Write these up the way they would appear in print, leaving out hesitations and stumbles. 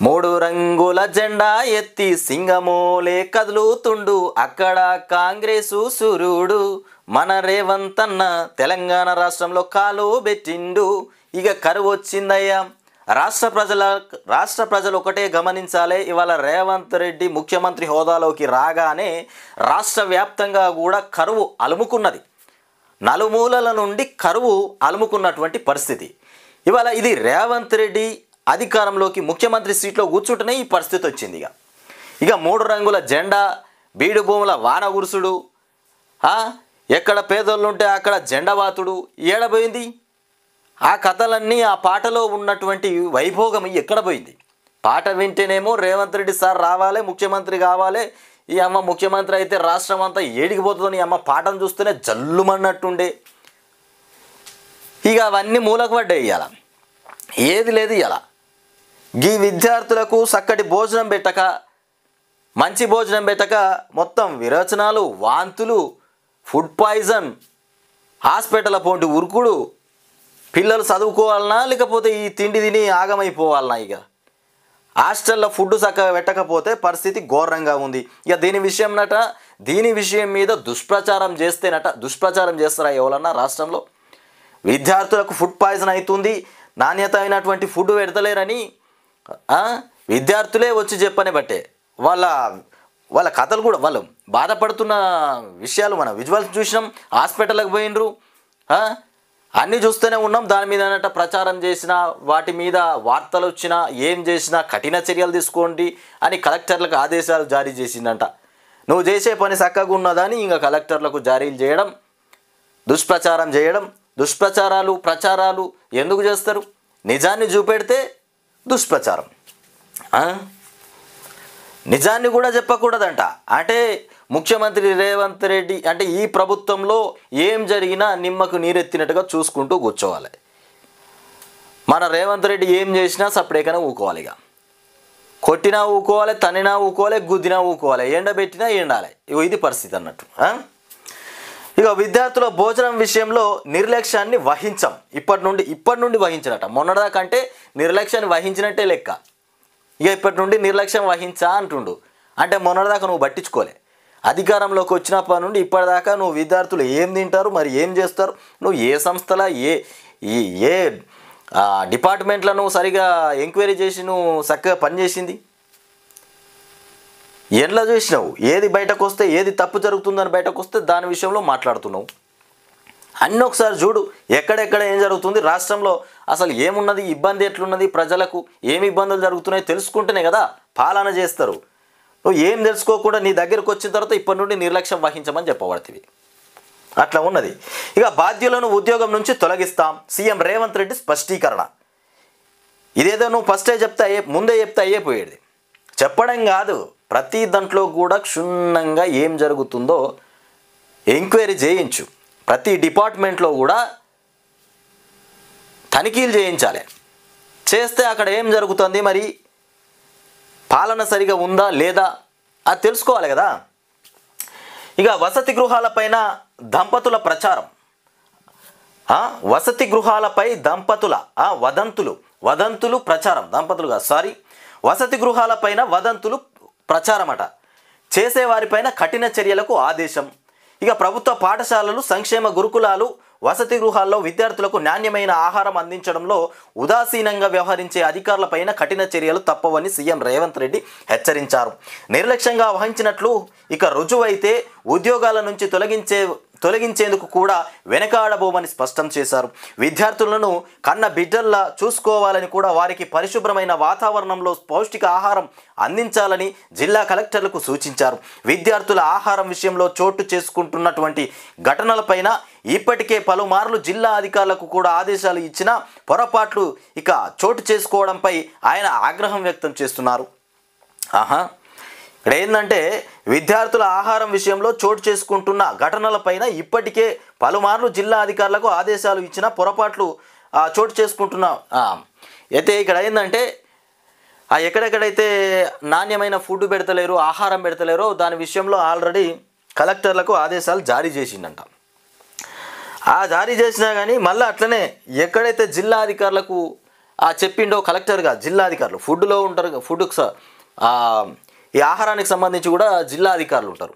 మూడు రంగుల జెండా ఎత్తి సింగమోలే కదులుతుండు అక్కడ కాంగ్రెసు సూర్యుడు మన రేవంత్ అన్న తెలంగాణ రాష్ట్రంలో కాలు పెట్టిండు. ఇక కరువు వచ్చిందయ్యా. రాష్ట్ర ప్రజలు ఒకటే గమనించాలి. ఇవాళ రేవంత్ రెడ్డి ముఖ్యమంత్రి హోదాలోకి రాగానే రాష్ట్ర వ్యాప్తంగా కూడా కరువు అలుముకున్నది. నలుమూలల నుండి కరువు అలుముకున్నటువంటి పరిస్థితి. ఇవాళ ఇది రేవంత్ రెడ్డి అధికారంలోకి ముఖ్యమంత్రి సీట్లో కూర్చుంటేనే ఈ పరిస్థితి వచ్చింది. ఇక మూడు రంగుల జెండా, బీడు భూముల వాన గురుసుడు, ఎక్కడ పేదోళ్ళు ఉంటే అక్కడ జెండవాతుడు ఏడబోయింది. ఆ కథలన్నీ ఆ పాటలో ఉన్నటువంటి వైభోగం ఎక్కడ పోయింది? పాట వింటేనేమో రేవంత్ రెడ్డి సార్ రావాలి, ముఖ్యమంత్రి కావాలి, ఈ అమ్మ ముఖ్యమంత్రి అయితే రాష్ట్రం అంతా ఏడికిపోతుందని అమ్మ పాటను చూస్తేనే జల్లుమన్నట్టుండే. ఇక అవన్నీ మూలకు పడ్డాయి. ఇవాళ ఏది లేదు. ఇవాళ ఈ విద్యార్థులకు చక్కటి భోజనం పెట్టక, మంచి భోజనం పెట్టక మొత్తం విరోచనాలు, వాంతులు, ఫుడ్ పాయిజన్, హాస్పిటల్ పోటీ ఉరుకుడు, పిల్లలు చదువుకోవాలన్నా లేకపోతే ఈ తిండి తిని ఆగమైపోవాలన్నా. ఇక హాస్టల్లో ఫుడ్ చక్కగా పెట్టకపోతే పరిస్థితి ఘోరంగా ఉంది. ఇక దీని విషయం మీద దుష్ప్రచారం చేస్తారా ఎవరన్నా రాష్ట్రంలో? విద్యార్థులకు ఫుడ్ పాయిజన్ అవుతుంది, నాణ్యత అయినటువంటి ఫుడ్ పెడతలేరని విద్యార్థులే వచ్చి చెప్పని బట్టే వాళ్ళ కథలు కూడా వాళ్ళు బాధపడుతున్న విషయాలు మన విజువల్స్ చూసినాం. హాస్పిటల్కి పోయినరు, అన్నీ చూస్తూనే ఉన్నాం. దాని మీద ప్రచారం చేసినా, వాటి మీద వార్తలు వచ్చినా, ఏం చేసినా కఠిన చర్యలు తీసుకోండి అని కలెక్టర్లకు ఆదేశాలు జారీ చేసిందంట. నువ్వు చేసే పని చక్కగా ఉన్నదని ఇంకా కలెక్టర్లకు జారీలు చేయడం, దుష్ప్రచారం చేయడం. ప్రచారాలు ఎందుకు చేస్తారు? నిజాన్ని చూపెడితే దుష్ప్రచారం, నిజాన్ని కూడా చెప్పకూడదంట. అంటే ముఖ్యమంత్రి రేవంత్ రెడ్డి అంటే ఈ ప్రభుత్వంలో ఏం జరిగినా నిమ్మకు నీరెత్తినట్టుగా చూసుకుంటూ కూర్చోవాలి. మన రేవంత్ రెడ్డి ఏం చేసినా సపరేట్గానే ఊకోవాలి. ఇక కొట్టినా ఊకోవాలి, తన్నినా ఊకోవాలి, గుద్దినా ఊకోవాలి, ఎండబెట్టినా ఎండాలి. ఇది పరిస్థితి అన్నట్టు. ఇక విద్యార్థుల భోజనం విషయంలో నిర్లక్ష్యాన్ని వహించాం. ఇప్పటి నుండి వహించినట్ట. మొన్నటిదాకంటే నిర్లక్ష్యాన్ని వహించినట్టే లెక్క. ఇక ఇప్పటి నుండి నిర్లక్ష్యం వహించా అంటుండు. అంటే మొన్నటిదాకా నువ్వు పట్టించుకోలే. అధికారంలోకి వచ్చినప్పటి నుండి ఇప్పటిదాకా నువ్వు విద్యార్థులు ఏం తింటారు, మరి ఏం చేస్తారు, నువ్వు ఏ సంస్థల ఏ డిపార్ట్మెంట్లో నువ్వు సరిగా ఎంక్వైరీ చేసి నువ్వు చక్కగా పనిచేసింది? ఎలా చూసినావు? ఏది బయటకు వస్తే, ఏది తప్పు జరుగుతుందని బయటకు వస్తే దాని విషయంలో మాట్లాడుతున్నావు. అన్నీ ఒకసారి చూడు, ఎక్కడెక్కడ ఏం జరుగుతుంది, రాష్ట్రంలో అసలు ఏమున్నది, ఇబ్బంది ఎట్లున్నది, ప్రజలకు ఏమి ఇబ్బందులు జరుగుతున్నాయో తెలుసుకుంటేనే కదా పాలన చేస్తారు. నువ్వు ఏం తెలుసుకోకుండా నీ దగ్గరకు వచ్చిన తర్వాత ఇప్పటి నుండి నిర్లక్ష్యం వహించమని చెప్పబడుతుంది. అట్లా ఉన్నది. ఇక బాధ్యులను ఉద్యోగం నుంచి తొలగిస్తాం, సీఎం రేవంత్ రెడ్డి స్పష్టీకరణ. ఇదేదో నువ్వు ముందే చెప్తే అయ్యేపోయేది. చెప్పడం కాదు, ప్రతి దాంట్లో కూడా క్షుణ్ణంగా ఏం జరుగుతుందో ఎంక్వైరీ చేయించు. ప్రతి డిపార్ట్మెంట్లో కూడా తనిఖీలు చేయించాలి. చేస్తే అక్కడ ఏం జరుగుతుంది, మరి పాలన సరిగా ఉందా లేదా అది తెలుసుకోవాలి కదా. ఇక వసతి గృహాలపైన దంపతుల ప్రచారం. వసతి గృహాలపై దంపతుల వదంతులు ప్రచారం. వసతి గృహాలపైన వదంతులు ప్రచారమట. చేసేవారిపైన కఠిన చర్యలకు ఆదేశం. ఇక ప్రభుత్వ పాఠశాలలు, సంక్షేమ గురుకులాలు, వసతి గృహాల్లో విద్యార్థులకు నాణ్యమైన ఆహారం అందించడంలో ఉదాసీనంగా వ్యవహరించే అధికారులపైన కఠిన చర్యలు తప్పవని సీఎం రేవంత్ రెడ్డి హెచ్చరించారు. నిర్లక్ష్యంగా వహించినట్లు ఇక రుజువైతే ఉద్యోగాల నుంచి తొలగించేందుకు కూడా వెనకాడబోమని స్పష్టం చేశారు. విద్యార్థులను కన్న బిడ్డల్లా చూసుకోవాలని కూడా వారికి పరిశుభ్రమైన వాతావరణంలో పౌష్టిక ఆహారం అందించాలని జిల్లా కలెక్టర్లకు సూచించారు. విద్యార్థుల ఆహారం విషయంలో చోటు చేసుకుంటున్నటువంటి ఘటనలపైన ఇప్పటికే పలుమార్లు జిల్లా అధికారులకు కూడా ఆదేశాలు ఇచ్చినా పొరపాట్లు ఇక చోటు చేసుకోవడంపై ఆయన ఆగ్రహం వ్యక్తం చేస్తున్నారు. ఇక్కడ ఏంటంటే విద్యార్థుల ఆహారం విషయంలో చోటు చేసుకుంటున్న ఘటనలపైన ఇప్పటికే పలుమార్లు జిల్లా అధికారులకు ఆదేశాలు ఇచ్చిన పొరపాట్లు చోటు చేసుకుంటున్న అయితే ఇక్కడ ఏంటంటే ఎక్కడెక్కడైతే నాణ్యమైన ఫుడ్ పెడతలేరు, ఆహారం పెడతలేరో దాని విషయంలో ఆల్రెడీ కలెక్టర్లకు ఆదేశాలు జారీ చేసిందంట. జారీ చేసినా కానీ మళ్ళీ అట్లనే ఎక్కడైతే జిల్లా అధికారులకు చెప్పిండో కలెక్టర్గా జిల్లా అధికారులు ఫుడ్లో ఉంటారు, ఈ ఆహారానికి సంబంధించి కూడా జిల్లా అధికారులు ఉంటారు,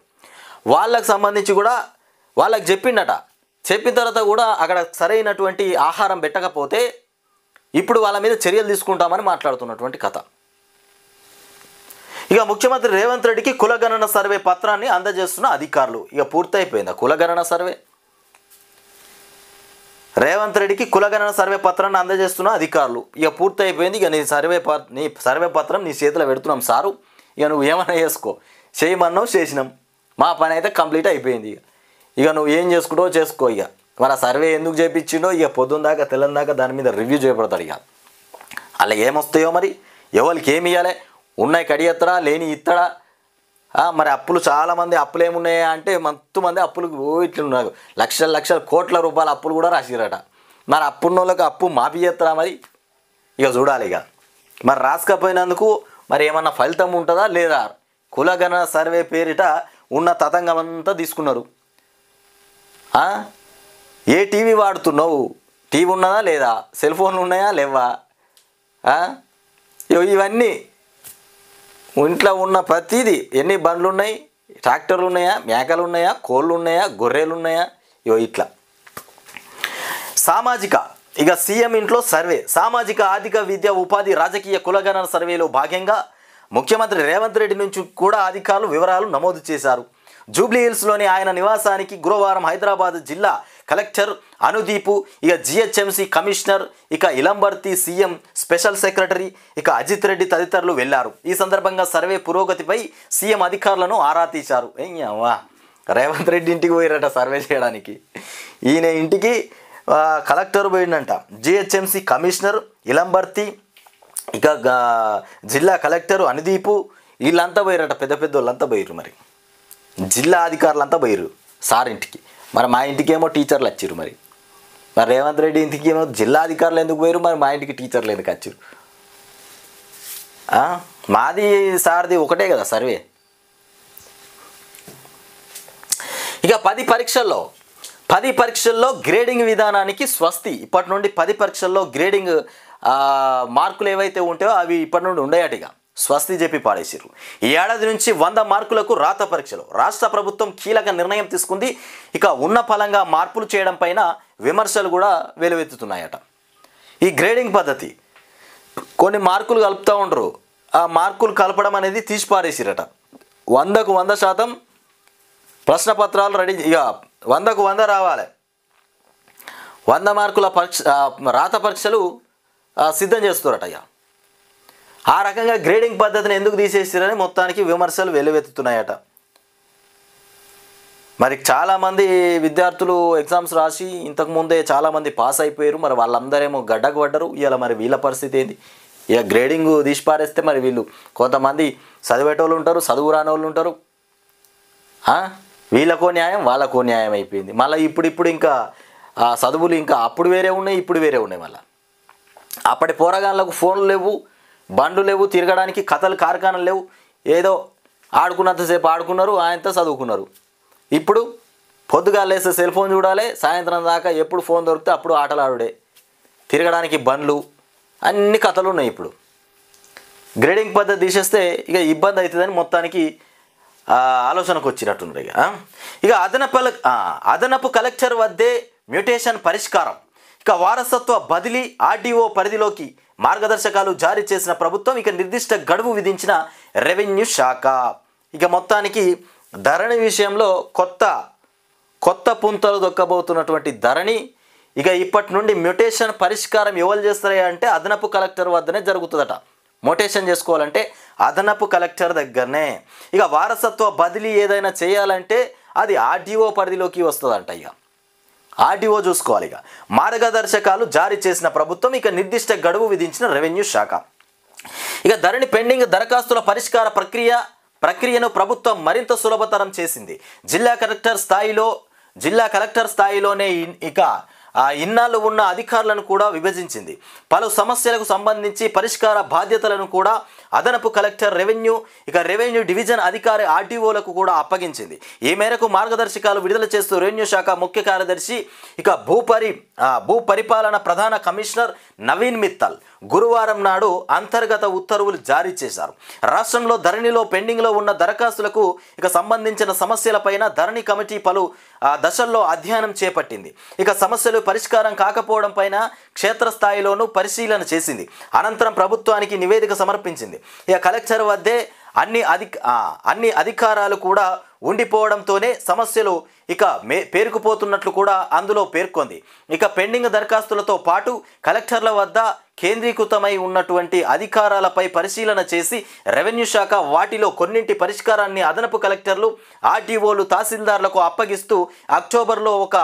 వాళ్ళకి సంబంధించి కూడా వాళ్ళకి చెప్పిండట. చెప్పిన తర్వాత కూడా అక్కడ సరైనటువంటి ఆహారం పెట్టకపోతే ఇప్పుడు వాళ్ళ మీద చర్యలు తీసుకుంటామని మాట్లాడుతున్నటువంటి కథ. ఇక ముఖ్యమంత్రి రేవంత్ రెడ్డికి కులగణన సర్వే పత్రాన్ని అందజేస్తున్న అధికారులు. ఇక పూర్తయిపోయింది సర్వే రేవంత్ రెడ్డికి కులగణన సర్వే పత్రాన్ని అందజేస్తున్న అధికారులు. ఇక పూర్తయిపోయింది. ఇక నీ సర్వే పత్రం నీ చేతిలో పెడుతున్నాం సారు, ఇక నువ్వు ఏమైనా చేసుకో, చేయమన్నావు చేసినాం, మా పని అయితే కంప్లీట్ అయిపోయింది. ఇక నువ్వు ఏం చేసుకుంటావో చేసుకో. ఇక మరి ఆ సర్వే ఎందుకు చేయించిండో ఇక పొద్దున్న దాకా తెల్లని దాకా దాని మీద రివ్యూ చేయబడతాడు. ఇక అలా ఏమొస్తాయో మరి, ఎవరికి ఏమి ఇవ్వాలి, ఉన్నాయి కడియత్తడా లేని ఇత్తడా, మరి అప్పులు చాలామంది అప్పులు ఏమున్నాయా అంటే మంది అప్పులు ఇట్లున్నారు, లక్షల కోట్ల రూపాయల అప్పులు కూడా రాసిరట. మరి అప్పున్నోళ్ళకి అప్పు మాఫీ చేస్తారా మరి, ఇక చూడాలి. ఇక మరి రాసుకపోయినందుకు మరి ఏమన్నా ఫలితం ఉంటుందా లేదా? కులగణన సర్వే పేరిట ఉన్న తతంగం అంతా తీసుకున్నారు. ఏ టీవీ వాడుతున్నావు, టీవీ ఉన్నదా లేదా, సెల్ ఫోన్లు ఉన్నాయా లేవా, ఇవన్నీ ఇంట్లో ఉన్న ప్రతిదీ, ఎన్ని బండ్లు ఉన్నాయి, ట్రాక్టర్లు ఉన్నాయా, మేకలు ఉన్నాయా, కోళ్ళు ఉన్నాయా, గొర్రెలు ఉన్నాయా, ఇట్లా. ఇక సీఎం ఇంట్లో సర్వే, సామాజిక ఆర్థిక విద్య ఉపాధి రాజకీయ కులగణన సర్వేలో భాగంగా ముఖ్యమంత్రి రేవంత్ రెడ్డి నుంచి కూడా అధికారులు వివరాలు నమోదు చేశారు. జూబ్లీహిల్స్లోని ఆయన నివాసానికి గురువారం హైదరాబాద్ జిల్లా కలెక్టర్ అనుదీపు, ఇక జిహెచ్ఎంసీ కమిషనర్, ఇక ఇలంబర్తి సీఎం స్పెషల్ సెక్రటరీ, ఇక అజిత్ రెడ్డి తదితరులు వెళ్లారు. ఈ సందర్భంగా సర్వే పురోగతిపై సీఎం అధికారులను ఆరా తీశారు. రేవంత్ రెడ్డి ఇంటికి పోయారట సర్వే చేయడానికి. ఈయన ఇంటికి కలెక్టర్ పోయిందంట, జిహెచ్ఎంసీ కమిషనర్ ఇలంబర్తి, ఇక జిల్లా కలెక్టర్ అనుదీపు, వీళ్ళంతా పోయారట, పెద్ద వాళ్ళంతా పోయారు. మరి జిల్లా అధికారులంతా పోయారు సార్ ఇంటికి. మరి మా ఇంటికి ఏమో టీచర్లు వచ్చారు. మరి రేవంత్ రెడ్డి ఇంటికి ఏమో జిల్లా అధికారులు ఎందుకు పోయారు, మరి మా ఇంటికి టీచర్లు ఎందుకు వచ్చారు? మాది సార్ది ఒకటే కదా సర్వే. ఇక 10 పరీక్షల్లో గ్రేడింగ్ విధానానికి స్వస్తి. ఇప్పటి నుండి 10 పరీక్షల్లో గ్రేడింగ్ మార్కులు ఏవైతే ఉంటాయో అవి ఇప్పటి నుండి ఉండేయట. ఇక స్వస్తి చెప్పి పాడేసారు. ఈ ఏడాది నుంచి 100 మార్కులకు రాత పరీక్షలు. రాష్ట్ర ప్రభుత్వం కీలక నిర్ణయం తీసుకుంది. ఇక ఉన్న ఫలంగా మార్పులు చేయడం పైన విమర్శలు కూడా వెలువెత్తుతున్నాయట. ఈ గ్రేడింగ్ పద్ధతి కొన్ని మార్కులు కలుపుతూ ఉండరు, ఆ మార్కులు కలపడం అనేది తీసి పారేసిరట. 100కు 100% ప్రశ్నపత్రాలు రెడీ, ఇక 100కు 100 రావాలి. 100 మార్కుల రాత పరీక్షలు సిద్ధం చేస్తారట. ఇక ఆ రకంగా గ్రేడింగ్ పద్ధతిని ఎందుకు తీసేసారని మొత్తానికి విమర్శలు వెలువెత్తుతున్నాయట. మరి చాలామంది విద్యార్థులు ఎగ్జామ్స్ రాసి ఇంతకుముందే చాలామంది పాస్ అయిపోయారు. మరి వాళ్ళందరేమో గడ్డకు పడ్డరు. ఇలా మరి వీళ్ళ పరిస్థితి ఏంది? ఇక గ్రేడింగ్ తీసి పారేస్తే మరి వీళ్ళు కొంతమంది చదివేటోళ్ళు ఉంటారు, చదువు రాని వాళ్ళు ఉంటారు. వీళ్ళకో న్యాయం వాళ్ళకో న్యాయం అయిపోయింది. మళ్ళీ ఇప్పుడు ఇంకా చదువులు ఇంకా అప్పుడు వేరే ఉన్నాయి, ఇప్పుడు వేరే ఉన్నాయి. మళ్ళీ అప్పటి పోరగాళ్ళకు ఫోన్లు లేవు, బండ్లు లేవు, తిరగడానికి కథలు కార్ఖానాలు లేవు. ఏదో ఆడుకున్నంతసేపు ఆడుకున్నారు, ఆయనతో చదువుకున్నారు. ఇప్పుడు పొద్దుగా లేస్తే సెల్ ఫోన్ చూడాలి, సాయంత్రం దాకా ఎప్పుడు ఫోన్ దొరికితే అప్పుడు ఆటలు ఆడుడే, తిరగడానికి బండ్లు, అన్ని కథలు ఉన్నాయి. ఇప్పుడు గ్రేడింగ్ పద్ధతి తీసేస్తే ఇక ఇబ్బంది అవుతుందని మొత్తానికి ఆలోచనకు వచ్చినట్టున్నారు. ఇక అదనపు కలెక్టర్ వద్దే మ్యూటేషన్ పరిష్కారం. ఇక వారసత్వ బదిలీ ఆర్డీఓ పరిధిలోకి మార్గదర్శకాలు జారీ చేసిన ప్రభుత్వం ఇక నిర్దిష్ట గడువు విధించిన రెవెన్యూ శాఖ. ఇక మొత్తానికి ధరణి విషయంలో కొత్త పుంతలు దొక్కబోతున్నటువంటి ధరణి ఇక ఇప్పటి నుండి మ్యూటేషన్ పరిష్కారం ఎవరు చేస్తారా అంటే అదనపు కలెక్టర్ వద్దనే జరుగుతుందట. మ్యూటేషన్ చేసుకోవాలంటే అదనపు కలెక్టర్ దగ్గరనే. ఇక వారసత్వ బదిలీ ఏదైనా చేయాలంటే అది ఆర్డీఓ పరిధిలోకి వస్తుందంట. ఇక ఆర్డీఓ చూసుకోవాలి. ఇక మార్గదర్శకాలు జారీ చేసిన ప్రభుత్వం ఇక నిర్దిష్ట గడువు విధించిన రెవెన్యూ శాఖ. ఇక ధరణి పెండింగ్ దరఖాస్తుల పరిష్కార ప్రక్రియను ప్రభుత్వం మరింత సులభతరం చేసింది. జిల్లా కలెక్టర్ స్థాయిలోనే ఇక ఇన్నాళ్ళు ఉన్న అధికారులను కూడా విభజించింది. పలు సమస్యలకు సంబంధించి పరిష్కార బాధ్యతలను కూడా అదనపు కలెక్టర్ రెవెన్యూ డివిజన్ అధికారి ఆర్టీఓలకు కూడా అప్పగించింది. ఈ మేరకు మార్గదర్శకాలు విడుదల చేస్తూ రెవెన్యూ శాఖ ముఖ్య కార్యదర్శి భూ పరిపాలన ప్రధాన కమిషనర్ నవీన్ మిత్తల్ గురువారం నాడు అంతర్గత ఉత్తర్వులు జారీ చేశారు. రాష్ట్రంలో ధరణిలో పెండింగ్లో ఉన్న దరఖాస్తులకు సంబంధించిన సమస్యలపైన ధరణి కమిటీ పలు దశల్లో అధ్యయనం చేపట్టింది. సమస్యలు పరిష్కారం కాకపోవడం పైన క్షేత్రస్థాయిలోనూ పరిశీలన చేసింది. అనంతరం ప్రభుత్వానికి నివేదిక సమర్పించింది. కలెక్టర్ వద్దే అన్ని అధికారాలు కూడా ఉండిపోవడంతోనే సమస్యలు పేరుకుపోతున్నట్లు కూడా అందులో పేర్కొంది. పెండింగ్ దరఖాస్తులతో పాటు కలెక్టర్ల వద్ద కేంద్రీకృతమై ఉన్నటువంటి అధికారాలపై పరిశీలన చేసి రెవెన్యూ శాఖ వాటిలో కొన్నింటి పరిష్కారాన్ని అదనపు కలెక్టర్లు, ఆర్టీఓలు, తహసీల్దార్లకు అప్పగిస్తూ అక్టోబర్లో ఒక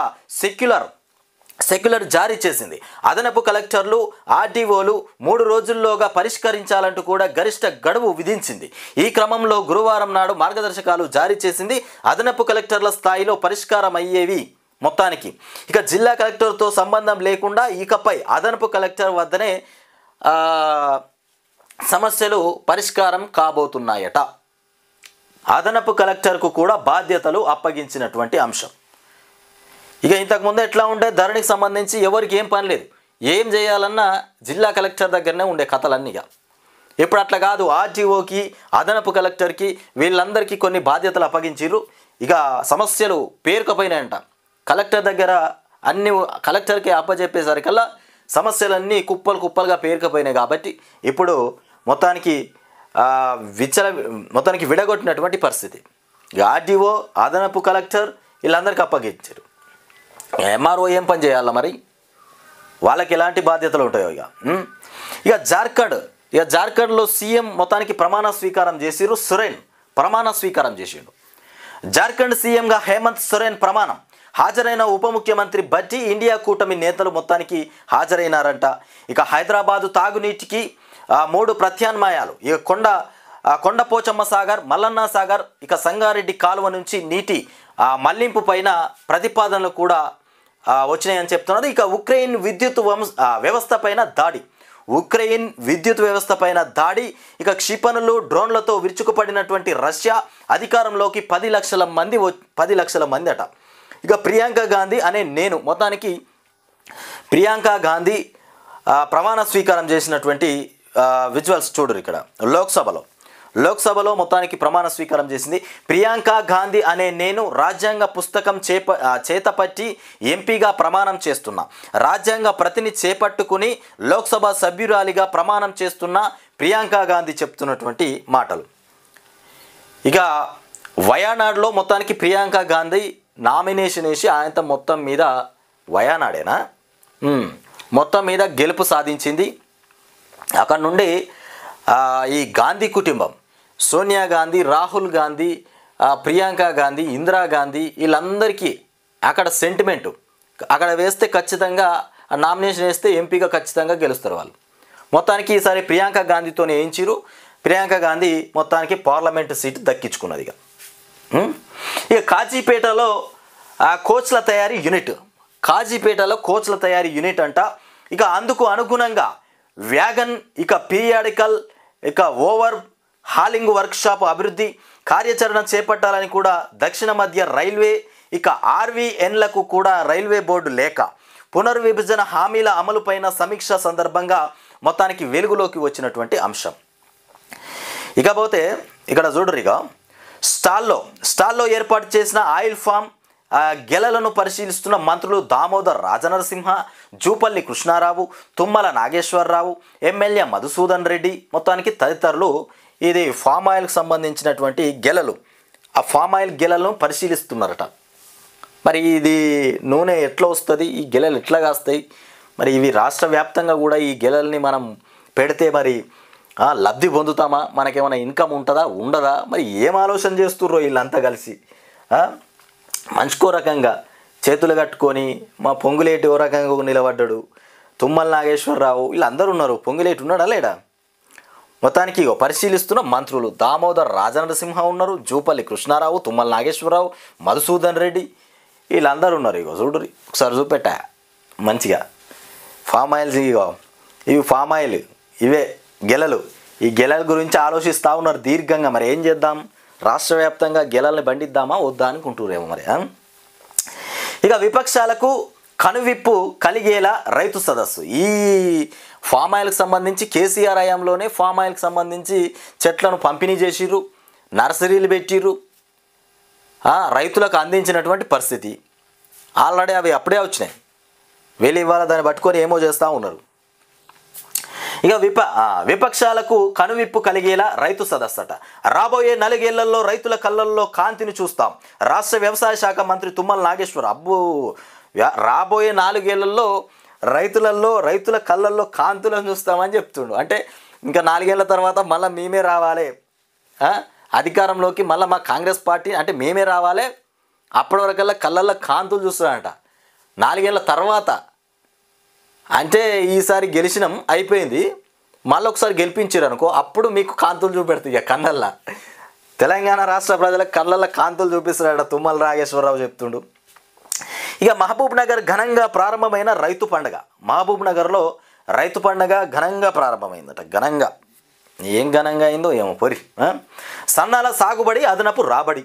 సెక్యులర్ జారీ చేసింది. అదనపు కలెక్టర్లు, ఆర్టీఓలు 3 రోజుల్లోగా పరిష్కరించాలంటూ కూడా గరిష్ట గడువు విధించింది. ఈ క్రమంలో గురువారం నాడు మార్గదర్శకాలు జారీ చేసింది. అదనపు కలెక్టర్ల స్థాయిలో పరిష్కారం అయ్యేవి మొత్తానికి జిల్లా కలెక్టర్తో సంబంధం లేకుండా ఇకపై అదనపు కలెక్టర్ వద్దనే సమస్యలు పరిష్కారం కాబోతున్నాయట. అదనపు కలెక్టర్కు కూడా బాధ్యతలు అప్పగించినటువంటి అంశం. ఇంతకుముందు ఎట్లా ఉండే ధరణికి సంబంధించి ఎవరికి ఏం పని లేదు, ఏం చేయాలన్నా జిల్లా కలెక్టర్ దగ్గరనే ఉండే కథలన్నీగా. ఇప్పుడు అట్లా కాదు, ఆర్టీఓకి, అదనపు కలెక్టర్కి వీళ్ళందరికీ కొన్ని బాధ్యతలు అప్పగించారు. సమస్యలు పేరుకపోయినాయంట. కలెక్టర్ దగ్గర అన్ని కలెక్టర్కి అప్పచెప్పేసరికల్లా సమస్యలన్నీ కుప్పలుగా పేరుకపోయినాయి. కాబట్టి ఇప్పుడు మొత్తానికి విడగొట్టినటువంటి పరిస్థితి. ఆర్టీఓ, అదనపు కలెక్టర్ వీళ్ళందరికీ అప్పగించారు. ఎంఆర్ఓ ఏం పని చేయాలా మరి? వాళ్ళకి ఎలాంటి బాధ్యతలు ఉంటాయో. జార్ఖండ్లో సీఎం మొత్తానికి ప్రమాణ స్వీకారం చేసిరు. సోరెన్ ప్రమాణ స్వీకారం చేసిండు. జార్ఖండ్ సీఎంగా హేమంత్ సోరెన్ ప్రమాణం. హాజరైన ఉప ముఖ్యమంత్రి భట్టి, ఇండియా కూటమి నేతలు మొత్తానికి హాజరైనారంట. హైదరాబాదు తాగునీటికి 3 ప్రత్యామ్నాయాలు. కొండపోచమ్మ సాగర్, మల్లన్న సాగర్, సంగారెడ్డి కాలువ నుంచి నీటి మళ్లింపు పైన ప్రతిపాదనలు కూడా వచ్చినాయని చెప్తున్నారు. ఉక్రెయిన్ విద్యుత్ వ్యవస్థ పైన దాడి, క్షిపణులు, డ్రోన్లతో విరుచుకుపడినటువంటి రష్యా అధికారంలోకి 10 లక్షల మంది అట. ప్రియాంక గాంధీ అనే నేను మొత్తానికి ప్రియాంక గాంధీ ప్రమాణ స్వీకారం చేసినటువంటి విజువల్స్ చూడరు. ఇక్కడ లోక్సభలో మొత్తానికి ప్రమాణ స్వీకారం చేసింది. ప్రియాంక గాంధీ అనే నేను రాజ్యాంగ పుస్తకం చేతపట్టి ఎంపీగా ప్రమాణం చేస్తున్నా. రాజ్యాంగ ప్రతిని చేపట్టుకుని లోక్సభ సభ్యురాలిగా ప్రమాణం చేస్తున్న ప్రియాంక గాంధీ చెప్తున్నటువంటి మాటలు. వయనాడులో మొత్తానికి ప్రియాంక గాంధీ నామినేషన్ వేసి ఆయనతో మొత్తం మీద వయనాడేనా మొత్తం మీద గెలుపు సాధించింది. అక్కడ నుండి ఈ గాంధీ కుటుంబం, సోనియా గాంధీ, రాహుల్ గాంధీ, ప్రియాంక గాంధీ, ఇందిరాగాంధీ వీళ్ళందరికీ అక్కడ సెంటిమెంటు. అక్కడ వేస్తే ఖచ్చితంగా నామినేషన్ వేస్తే ఎంపీగా ఖచ్చితంగా గెలుస్తారు వాళ్ళు. మొత్తానికి ఈసారి ప్రియాంక గాంధీతోనే వేయించారు. ప్రియాంక గాంధీ మొత్తానికి పార్లమెంటు సీటు దక్కించుకున్నది. కాజీపేటలో కోచ్ల తయారీ యూనిట్ అంట. అందుకు అనుగుణంగా wagon, periodical, over hauling workshop అభివృద్ధి కార్యాచరణ చేపట్టాలని కూడా దక్షిణ మధ్య రైల్వే, ఆర్వీఎన్లకు కూడా రైల్వే బోర్డు లేఖ. పునర్విభజన హామీల అమలుపైన సమీక్ష సందర్భంగా మొత్తానికి వెలుగులోకి వచ్చినటువంటి అంశం. ఇకపోతే ఇక్కడ చూడరు. స్టాల్లో ఏర్పాటు చేసిన ఆయిల్ ఫామ్ గెలలను పరిశీలిస్తున్న మంత్రులు దామోదర్ రాజనరసింహ, జూపల్లి కృష్ణారావు, తుమ్మల నాగేశ్వరరావు, ఎమ్మెల్యే మధుసూదన్ రెడ్డి మొత్తానికి తదితరులు ఇది ఫామ్ ఆయిల్కి సంబంధించినటువంటి గెలలు, ఆ ఫామ్ ఆయిల్ గెలలను పరిశీలిస్తున్నారట. మరి ఇది నూనె ఎట్లా వస్తుంది, ఈ గెలలు ఎట్లా కాస్తాయి, మరి ఇవి రాష్ట్ర వ్యాప్తంగా కూడా ఈ గెలల్ని మనం పెడితే మరి లబ్ధి పొందుతామా, మనకేమైనా ఇన్కమ్ ఉంటుందా ఉండదా, మరి ఏం ఆలోచన చేస్తుర్రో వీళ్ళంతా కలిసి. మంచుకో రకంగా చేతులు కట్టుకొని మా పొంగులేటి ఓ రకంగా నిలబడ్డాడు, తుమ్మల నాగేశ్వరరావు వీళ్ళందరూ ఉన్నారు. పొంగులేటి ఉన్నాడా లేడా? మొత్తానికి పరిశీలిస్తున్న మంత్రులు దామోదర్ రాజనరసింహ ఉన్నారు, జూపల్లి కృష్ణారావు, తుమ్మల నాగేశ్వరరావు, మధుసూదన్ రెడ్డి వీళ్ళందరూ ఉన్నారు. చూడరు ఒకసారి చూపెట్టా మంచిగా ఫామ్ ఆయిల్స్ ఇవి ఫామ్ ఆయిల్ ఇవే గెలలు, ఈ గెలల గురించి ఆలోచిస్తూ ఉన్నారు దీర్ఘంగా. మరి ఏం చేద్దాం, రాష్ట్ర వ్యాప్తంగా గెలల్ని బండిద్దామా వద్దా అనుకుంటున్నారేమో మరి. ఇక విపక్షాలకు కనువిప్పు కలిగేలా రైతు సదస్సు. ఈ ఫామ్ ఆయిల్కి సంబంధించి కేసీఆర్ హయాంలోనే ఫామ్ ఆయిల్కి సంబంధించి చెట్లను పంపిణీ చేసిర్రు, నర్సరీలు పెట్టిర్రు, రైతులకు అందించినటువంటి పరిస్థితి. ఆల్రెడీ అవి అప్పుడే వచ్చినాయి, వెళ్ళి ఇవాళ దాన్ని పట్టుకొని ఏమో చేస్తూ ఉన్నారు. ఇక విపక్షాలకు కనువిప్పు కలిగేలా రైతు సదస్సట. రాబోయే 4 ఏళ్లలో రైతుల కళ్ళల్లో కాంతిని చూస్తాం. రాష్ట్ర వ్యవసాయ శాఖ మంత్రి తుమ్మల నాగేశ్వర్ రాబోయే 4 ఏళ్లలో రైతుల కళ్ళల్లో కాంతులను చూస్తామని చెప్తుండు. అంటే ఇంకా 4 ఏళ్ల తర్వాత మళ్ళీ మేమే రావాలి అధికారంలోకి, మళ్ళీ మా కాంగ్రెస్ పార్టీ అంటే మేమే రావాలి, అప్పటి వరకల్లా కళ్ళల్లో కాంతులు చూస్తాడంట. 4 ఏళ్ల తర్వాత అంటే ఈసారి గెలిచినాం అయిపోయింది, మళ్ళీ ఒకసారి గెలిపించారు అనుకో, అప్పుడు మీకు కాంతులు చూపెడుతుంది. ఇక కళ్ళల్లో తెలంగాణ రాష్ట్ర ప్రజలకు కళ్ళల్లో కాంతులు చూపిస్తున్నాడట తుమ్మల నాగేశ్వరరావు చెప్తుండు. ఇక మహబూబ్ నగర్ ఘనంగా ప్రారంభమైన రైతు పండుగ. మహబూబ్ నగర్లో రైతు పండుగ ఘనంగా ప్రారంభమైందట. ఘనంగా ఏం ఘనంగా అయిందో ఏమో పొరి. సన్నాల సాగుబడి అదనపు రాబడి.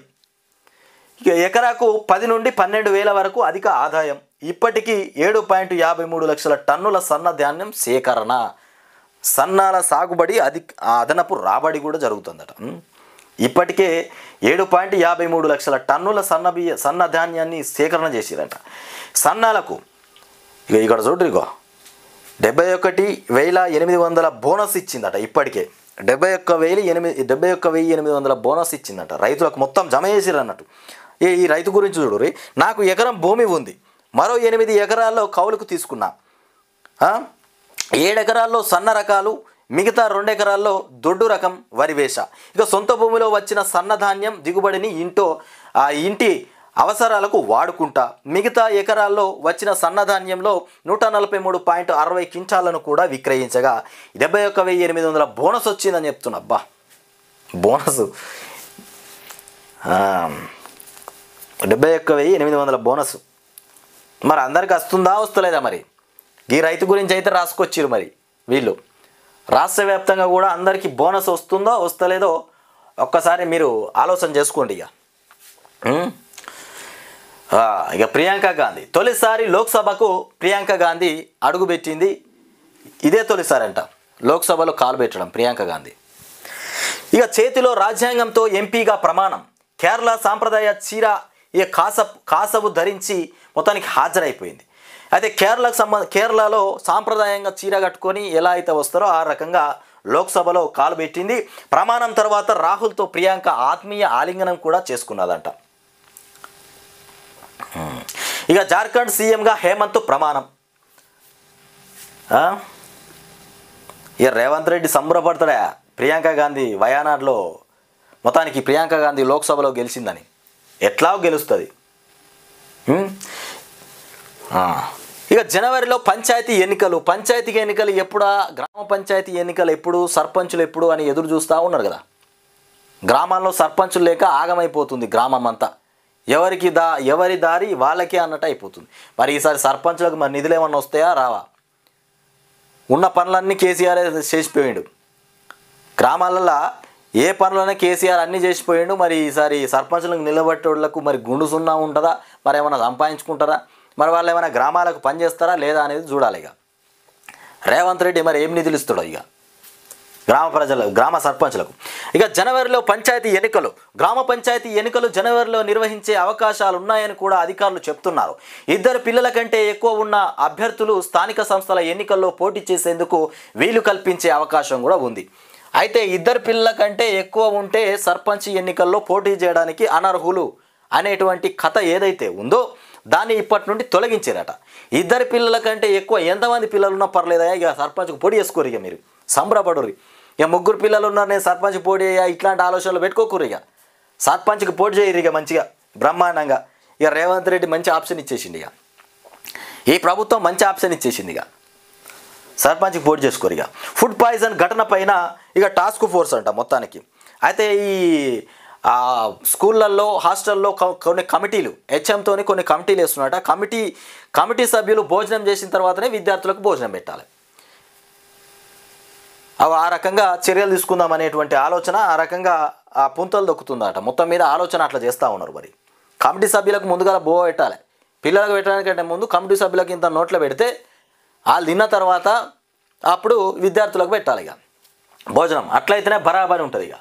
ఇక ఎకరాకు 10 నుండి 12 వేల వరకు అధిక ఆదాయం. ఇప్పటికీ 7.53 లక్షల టన్నుల సన్న ధాన్యం సేకరణ. సన్నాల సాగుబడి అదనపు రాబడి కూడా జరుగుతుందట. ఇప్పటికే 7.53 లక్షల టన్నుల సన్న ధాన్యాన్ని సేకరణ చేసిరంట. సన్నాలకు ఇక్కడ చూడ్రి 71,800 బోనస్ ఇచ్చిందట. ఇప్పటికే 71,800 బోనస్ ఇచ్చిందట. రైతులకు మొత్తం జమ చేసిరు అన్నట్టు. ఈ రైతు గురించి చూడు, నాకు ఎకరం భూమి ఉంది, మరో 8 ఎకరాల్లో కౌలుకు తీసుకున్నా, 7 ఎకరాల్లో సన్న రకాలు, మిగతా 2 ఎకరాల్లో దొడ్డు రకం వరి వేశ. ఇక సొంత భూమిలో వచ్చిన సన్నధాన్యం దిగుబడిని ఇంటి అవసరాలకు వాడుకుంటా. మిగతా ఎకరాల్లో వచ్చిన సన్నధాన్యంలో 143.60 క్వింటాలను కూడా విక్రయించగా 71,800 బోనస్ వచ్చిందని చెప్తున్నా. అబ్బా బోనస్ 71,800 బోనస్. మరి అందరికి వస్తుందా వస్తలేదా? మరి ఈ రైతు గురించి అయితే రాసుకొచ్చిరు. మరి వీళ్ళు రాష్ట్ర వ్యాప్తంగా కూడా అందరికీ బోనస్ వస్తుందో వస్తలేదో ఒక్కసారి మీరు ఆలోచన చేసుకోండి. ఇక ప్రియాంక గాంధీ తొలిసారి లోక్సభకు ప్రియాంక గాంధీ అడుగుపెట్టింది. ఇదే తొలిసారి అంట లోక్సభలో కాలు పెట్టడం ప్రియాంక గాంధీ. ఇక చేతిలో రాజ్యాంగంతో ఎంపీగా ప్రమాణం. కేరళ సాంప్రదాయ చీర కాసవు ధరించి మొత్తానికి హాజరైపోయింది. అయితే కేరళలో సాంప్రదాయంగా చీర కట్టుకొని ఎలా అయితే వస్తారో ఆ రకంగా లోక్సభలో కాలు పెట్టింది. ప్రమాణం తర్వాత రాహుల్తో ప్రియాంక ఆత్మీయ ఆలింగనం కూడా చేసుకున్నదంట. ఇక జార్ఖండ్ సీఎంగా హేమంత్ ప్రమాణం. ఇక రేవంత్ రెడ్డి సంబరపడతాడా ప్రియాంక గాంధీ వయానాడ్లో మొత్తానికి ప్రియాంక గాంధీ లోక్సభలో గెలిచిందని. ఎట్లా గెలుస్తుంది. ఇక జనవరిలో పంచాయతీ ఎన్నికలు ఎప్పుడా, గ్రామ పంచాయతీ ఎన్నికలు ఎప్పుడు, సర్పంచులు ఎప్పుడు అని ఎదురు చూస్తూ ఉన్నారు కదా. గ్రామాల్లో సర్పంచులు లేక ఆగమైపోతుంది గ్రామం అంతా. ఎవరి దారి వాళ్ళకే అన్నట్టు అయిపోతుంది. మరి ఈసారి సర్పంచులకు మరి నిధులు ఏమన్నా వస్తాయా రావా? ఉన్న పనులన్నీ కేసీఆర్ చేసిపోయాడు. గ్రామాలలో ఏ పనులనే కేసీఆర్ అన్నీ చేసిపోయాడు. మరి ఈసారి సర్పంచులకు నిలబెట్టేళ్లకు మరి గుండు సున్నా ఉంటుందా, మరి ఏమైనా సంపాదించుకుంటారా, మరి వాళ్ళు ఏమైనా గ్రామాలకు పనిచేస్తారా లేదా అనేది చూడాలి. ఇక రేవంత్ రెడ్డి మరి ఏం నిధులు ఇస్తాడో ఇక గ్రామ సర్పంచులకు. ఇక జనవరిలో పంచాయతీ ఎన్నికలు. గ్రామ పంచాయతీ ఎన్నికలు జనవరిలో నిర్వహించే అవకాశాలు ఉన్నాయని కూడా అధికారులు చెప్తున్నారు. 2 పిల్లల కంటే ఎక్కువ ఉన్న అభ్యర్థులు స్థానిక సంస్థల ఎన్నికల్లో పోటీ చేసేందుకు వీలు కల్పించే అవకాశం కూడా ఉంది. అయితే 2 పిల్లల కంటే ఎక్కువ ఉంటే సర్పంచ్ ఎన్నికల్లో పోటీ చేయడానికి అనర్హులు అనేటువంటి కథ ఏదైతే ఉందో దాన్ని ఇప్పటి నుండి తొలగించారట. 2 పిల్లల కంటే ఎక్కువ ఎంతమంది పిల్లలు ఉన్నా పర్లేదా, ఇక సర్పంచ్కు పోటీ చేసుకోరు. ఇక మీరు సంబరపడరు. ఇక 3 పిల్లలు ఉన్నారు, నేను సర్పంచ్ పోటీ ఇట్లాంటి ఆలోచనలు పెట్టుకోకూరు. ఇక సర్పంచ్కి పోటీ చేయరు ఇక మంచిగా బ్రహ్మాండంగా. ఇక రేవంత్ రెడ్డి మంచి ఆప్షన్ ఇచ్చేసింది. ఇక ఈ ప్రభుత్వం మంచి ఆప్షన్ ఇచ్చేసింది. ఇక సర్పంచ్కి పోటీ చేసుకోరు. ఇక ఫుడ్ పాయిజన్ ఘటన పైన ఇక టాస్క్ ఫోర్స్ అంట మొత్తానికి. అయితే ఈ స్కూళ్ళల్లో హాస్టల్లో కొన్ని కమిటీలు హెచ్ఎంతోని కొన్ని కమిటీలు వేస్తున్నట. కమిటీ సభ్యులు భోజనం చేసిన తర్వాతనే విద్యార్థులకు భోజనం పెట్టాలి. ఆ రకంగా చర్యలు తీసుకుందాం అనేటువంటి ఆలోచన ఆ రకంగా ఆ పుంతలు దొక్కుతుందట. మొత్తం మీద ఆలోచన అట్లా చేస్తూ ఉన్నారు. మరి కమిటీ సభ్యులకు ముందుగా పెట్టాలి. పిల్లలకు పెట్టడానికంటే ముందు కమిటీ సభ్యులకు ఇంత నోట్లో పెడితే వాళ్ళు తిన్న తర్వాత అప్పుడు విద్యార్థులకు పెట్టాలి ఇక భోజనం. అట్లయితేనే బరాబరి ఉంటుంది. ఇక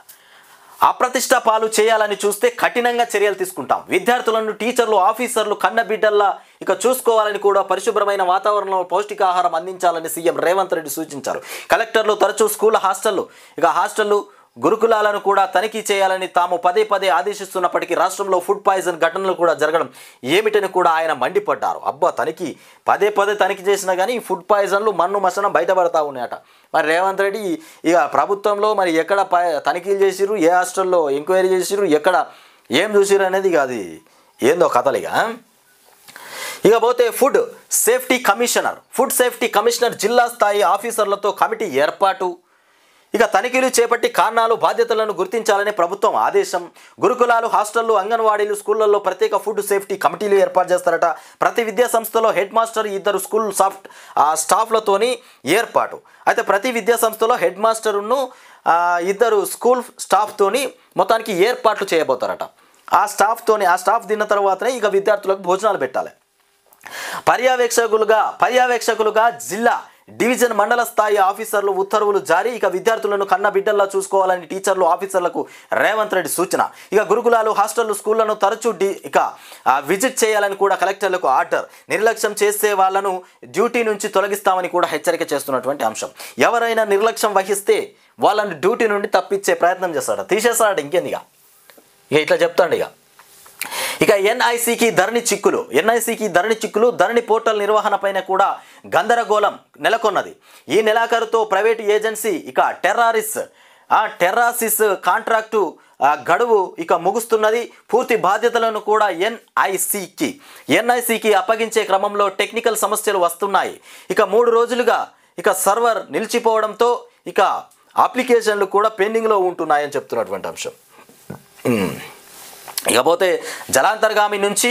అప్రతిష్ట పాలు చేయాలని చూస్తే కఠినంగా చర్యలు తీసుకుంటాం. విద్యార్థులను టీచర్లు ఆఫీసర్లు కన్న బిడ్డల్లా ఇక చూసుకోవాలని కూడా పరిశుభ్రమైన వాతావరణంలో పౌష్టికాహారం అందించాలని సీఎం రేవంత్ రెడ్డి సూచించారు. కలెక్టర్లు తరచూ స్కూల్ హాస్టళ్లు గురుకులాలను కూడా తనిఖీ చేయాలని తాము పదే ఆదేశిస్తున్నప్పటికీ రాష్ట్రంలో ఫుడ్ పాయిజన్ ఘటనలు కూడా జరగడం ఏమిటని కూడా ఆయన మండిపడ్డారు. పదే తనిఖీ చేసినా కానీ ఫుడ్ పాయిజన్లు మన్ను మసనం బయటపడతా ఉన్నాయట. మరి రేవంత్ రెడ్డి ఇక ప్రభుత్వంలో మరి ఎక్కడ తనిఖీలు చేసిరు, ఏ హాస్టల్లో ఎంక్వైరీ చేసిరు, ఎక్కడ ఏం చూసిరు అనేది ఇక అది ఏందో కథలిగా. ఇకపోతే ఫుడ్ సేఫ్టీ కమిషనర్ జిల్లా స్థాయి ఆఫీసర్లతో కమిటీ ఏర్పాటు. ఇక తనిఖీలు చేపట్టి కారణాలు బాధ్యతలను గుర్తించాలని ప్రభుత్వం ఆదేశం. గురుకులాలు హాస్టళ్లు అంగన్వాడీలు స్కూళ్లలో ప్రత్యేక ఫుడ్ సేఫ్టీ కమిటీలు ఏర్పాటు చేస్తారట. ప్రతి విద్యా సంస్థలో హెడ్ మాస్టర్ 2 స్కూల్ స్టాఫ్లతోని ఏర్పాటు. అయితే ప్రతి విద్యా సంస్థలో హెడ్ మాస్టర్ను 2 స్కూల్ స్టాఫ్తోని మొత్తానికి ఏర్పాట్లు చేయబోతారట. ఆ స్టాఫ్ తిన్న తర్వాతనే ఇక విద్యార్థులకు భోజనాలు పెట్టాలి. పర్యవేక్షకులుగా జిల్లా డివిజన్ మండల స్థాయి ఆఫీసర్లు ఉత్తర్వులు జారీ. ఇక విద్యార్థులను కన్న బిడ్డల్లా చూసుకోవాలని టీచర్లు ఆఫీసర్లకు రేవంత్ రెడ్డి సూచన. ఇక గురుకులాలు హాస్టళ్లు స్కూళ్లను తరచూ విజిట్ చేయాలని కూడా కలెక్టర్లకు ఆర్డర్. నిర్లక్ష్యం చేసే వాళ్లను డ్యూటీ నుంచి తొలగిస్తామని కూడా హెచ్చరిక చేస్తున్నటువంటి అంశం. ఎవరైనా నిర్లక్ష్యం వహిస్తే వాళ్ళని డ్యూటీ నుండి తప్పించే ప్రయత్నం చేస్తాడు, తీసేస్తాడు. ఇంకేంది ఇక ఇట్లా చెప్తాడు. ఇక ఎన్ఐసికి ధరణి చిక్కులు ధరణి పోర్టల్ నిర్వహణపైన కూడా గందరగోళం నెలకొన్నది. ఈ నెలాఖరుతో ప్రైవేటు ఏజెన్సీ ఇక టెర్రాసిస్ కాంట్రాక్టు గడువు ఇక ముగుస్తున్నది. పూర్తి బాధ్యతలను కూడా ఎన్ఐసికి అప్పగించే క్రమంలో టెక్నికల్ సమస్యలు వస్తున్నాయి. ఇక 3 రోజులుగా ఇక సర్వర్ నిలిచిపోవడంతో ఇక అప్లికేషన్లు కూడా పెండింగ్లో ఉంటున్నాయని చెప్తున్నటువంటి అంశం. ఇకపోతే జలాంతర్గామి నుంచి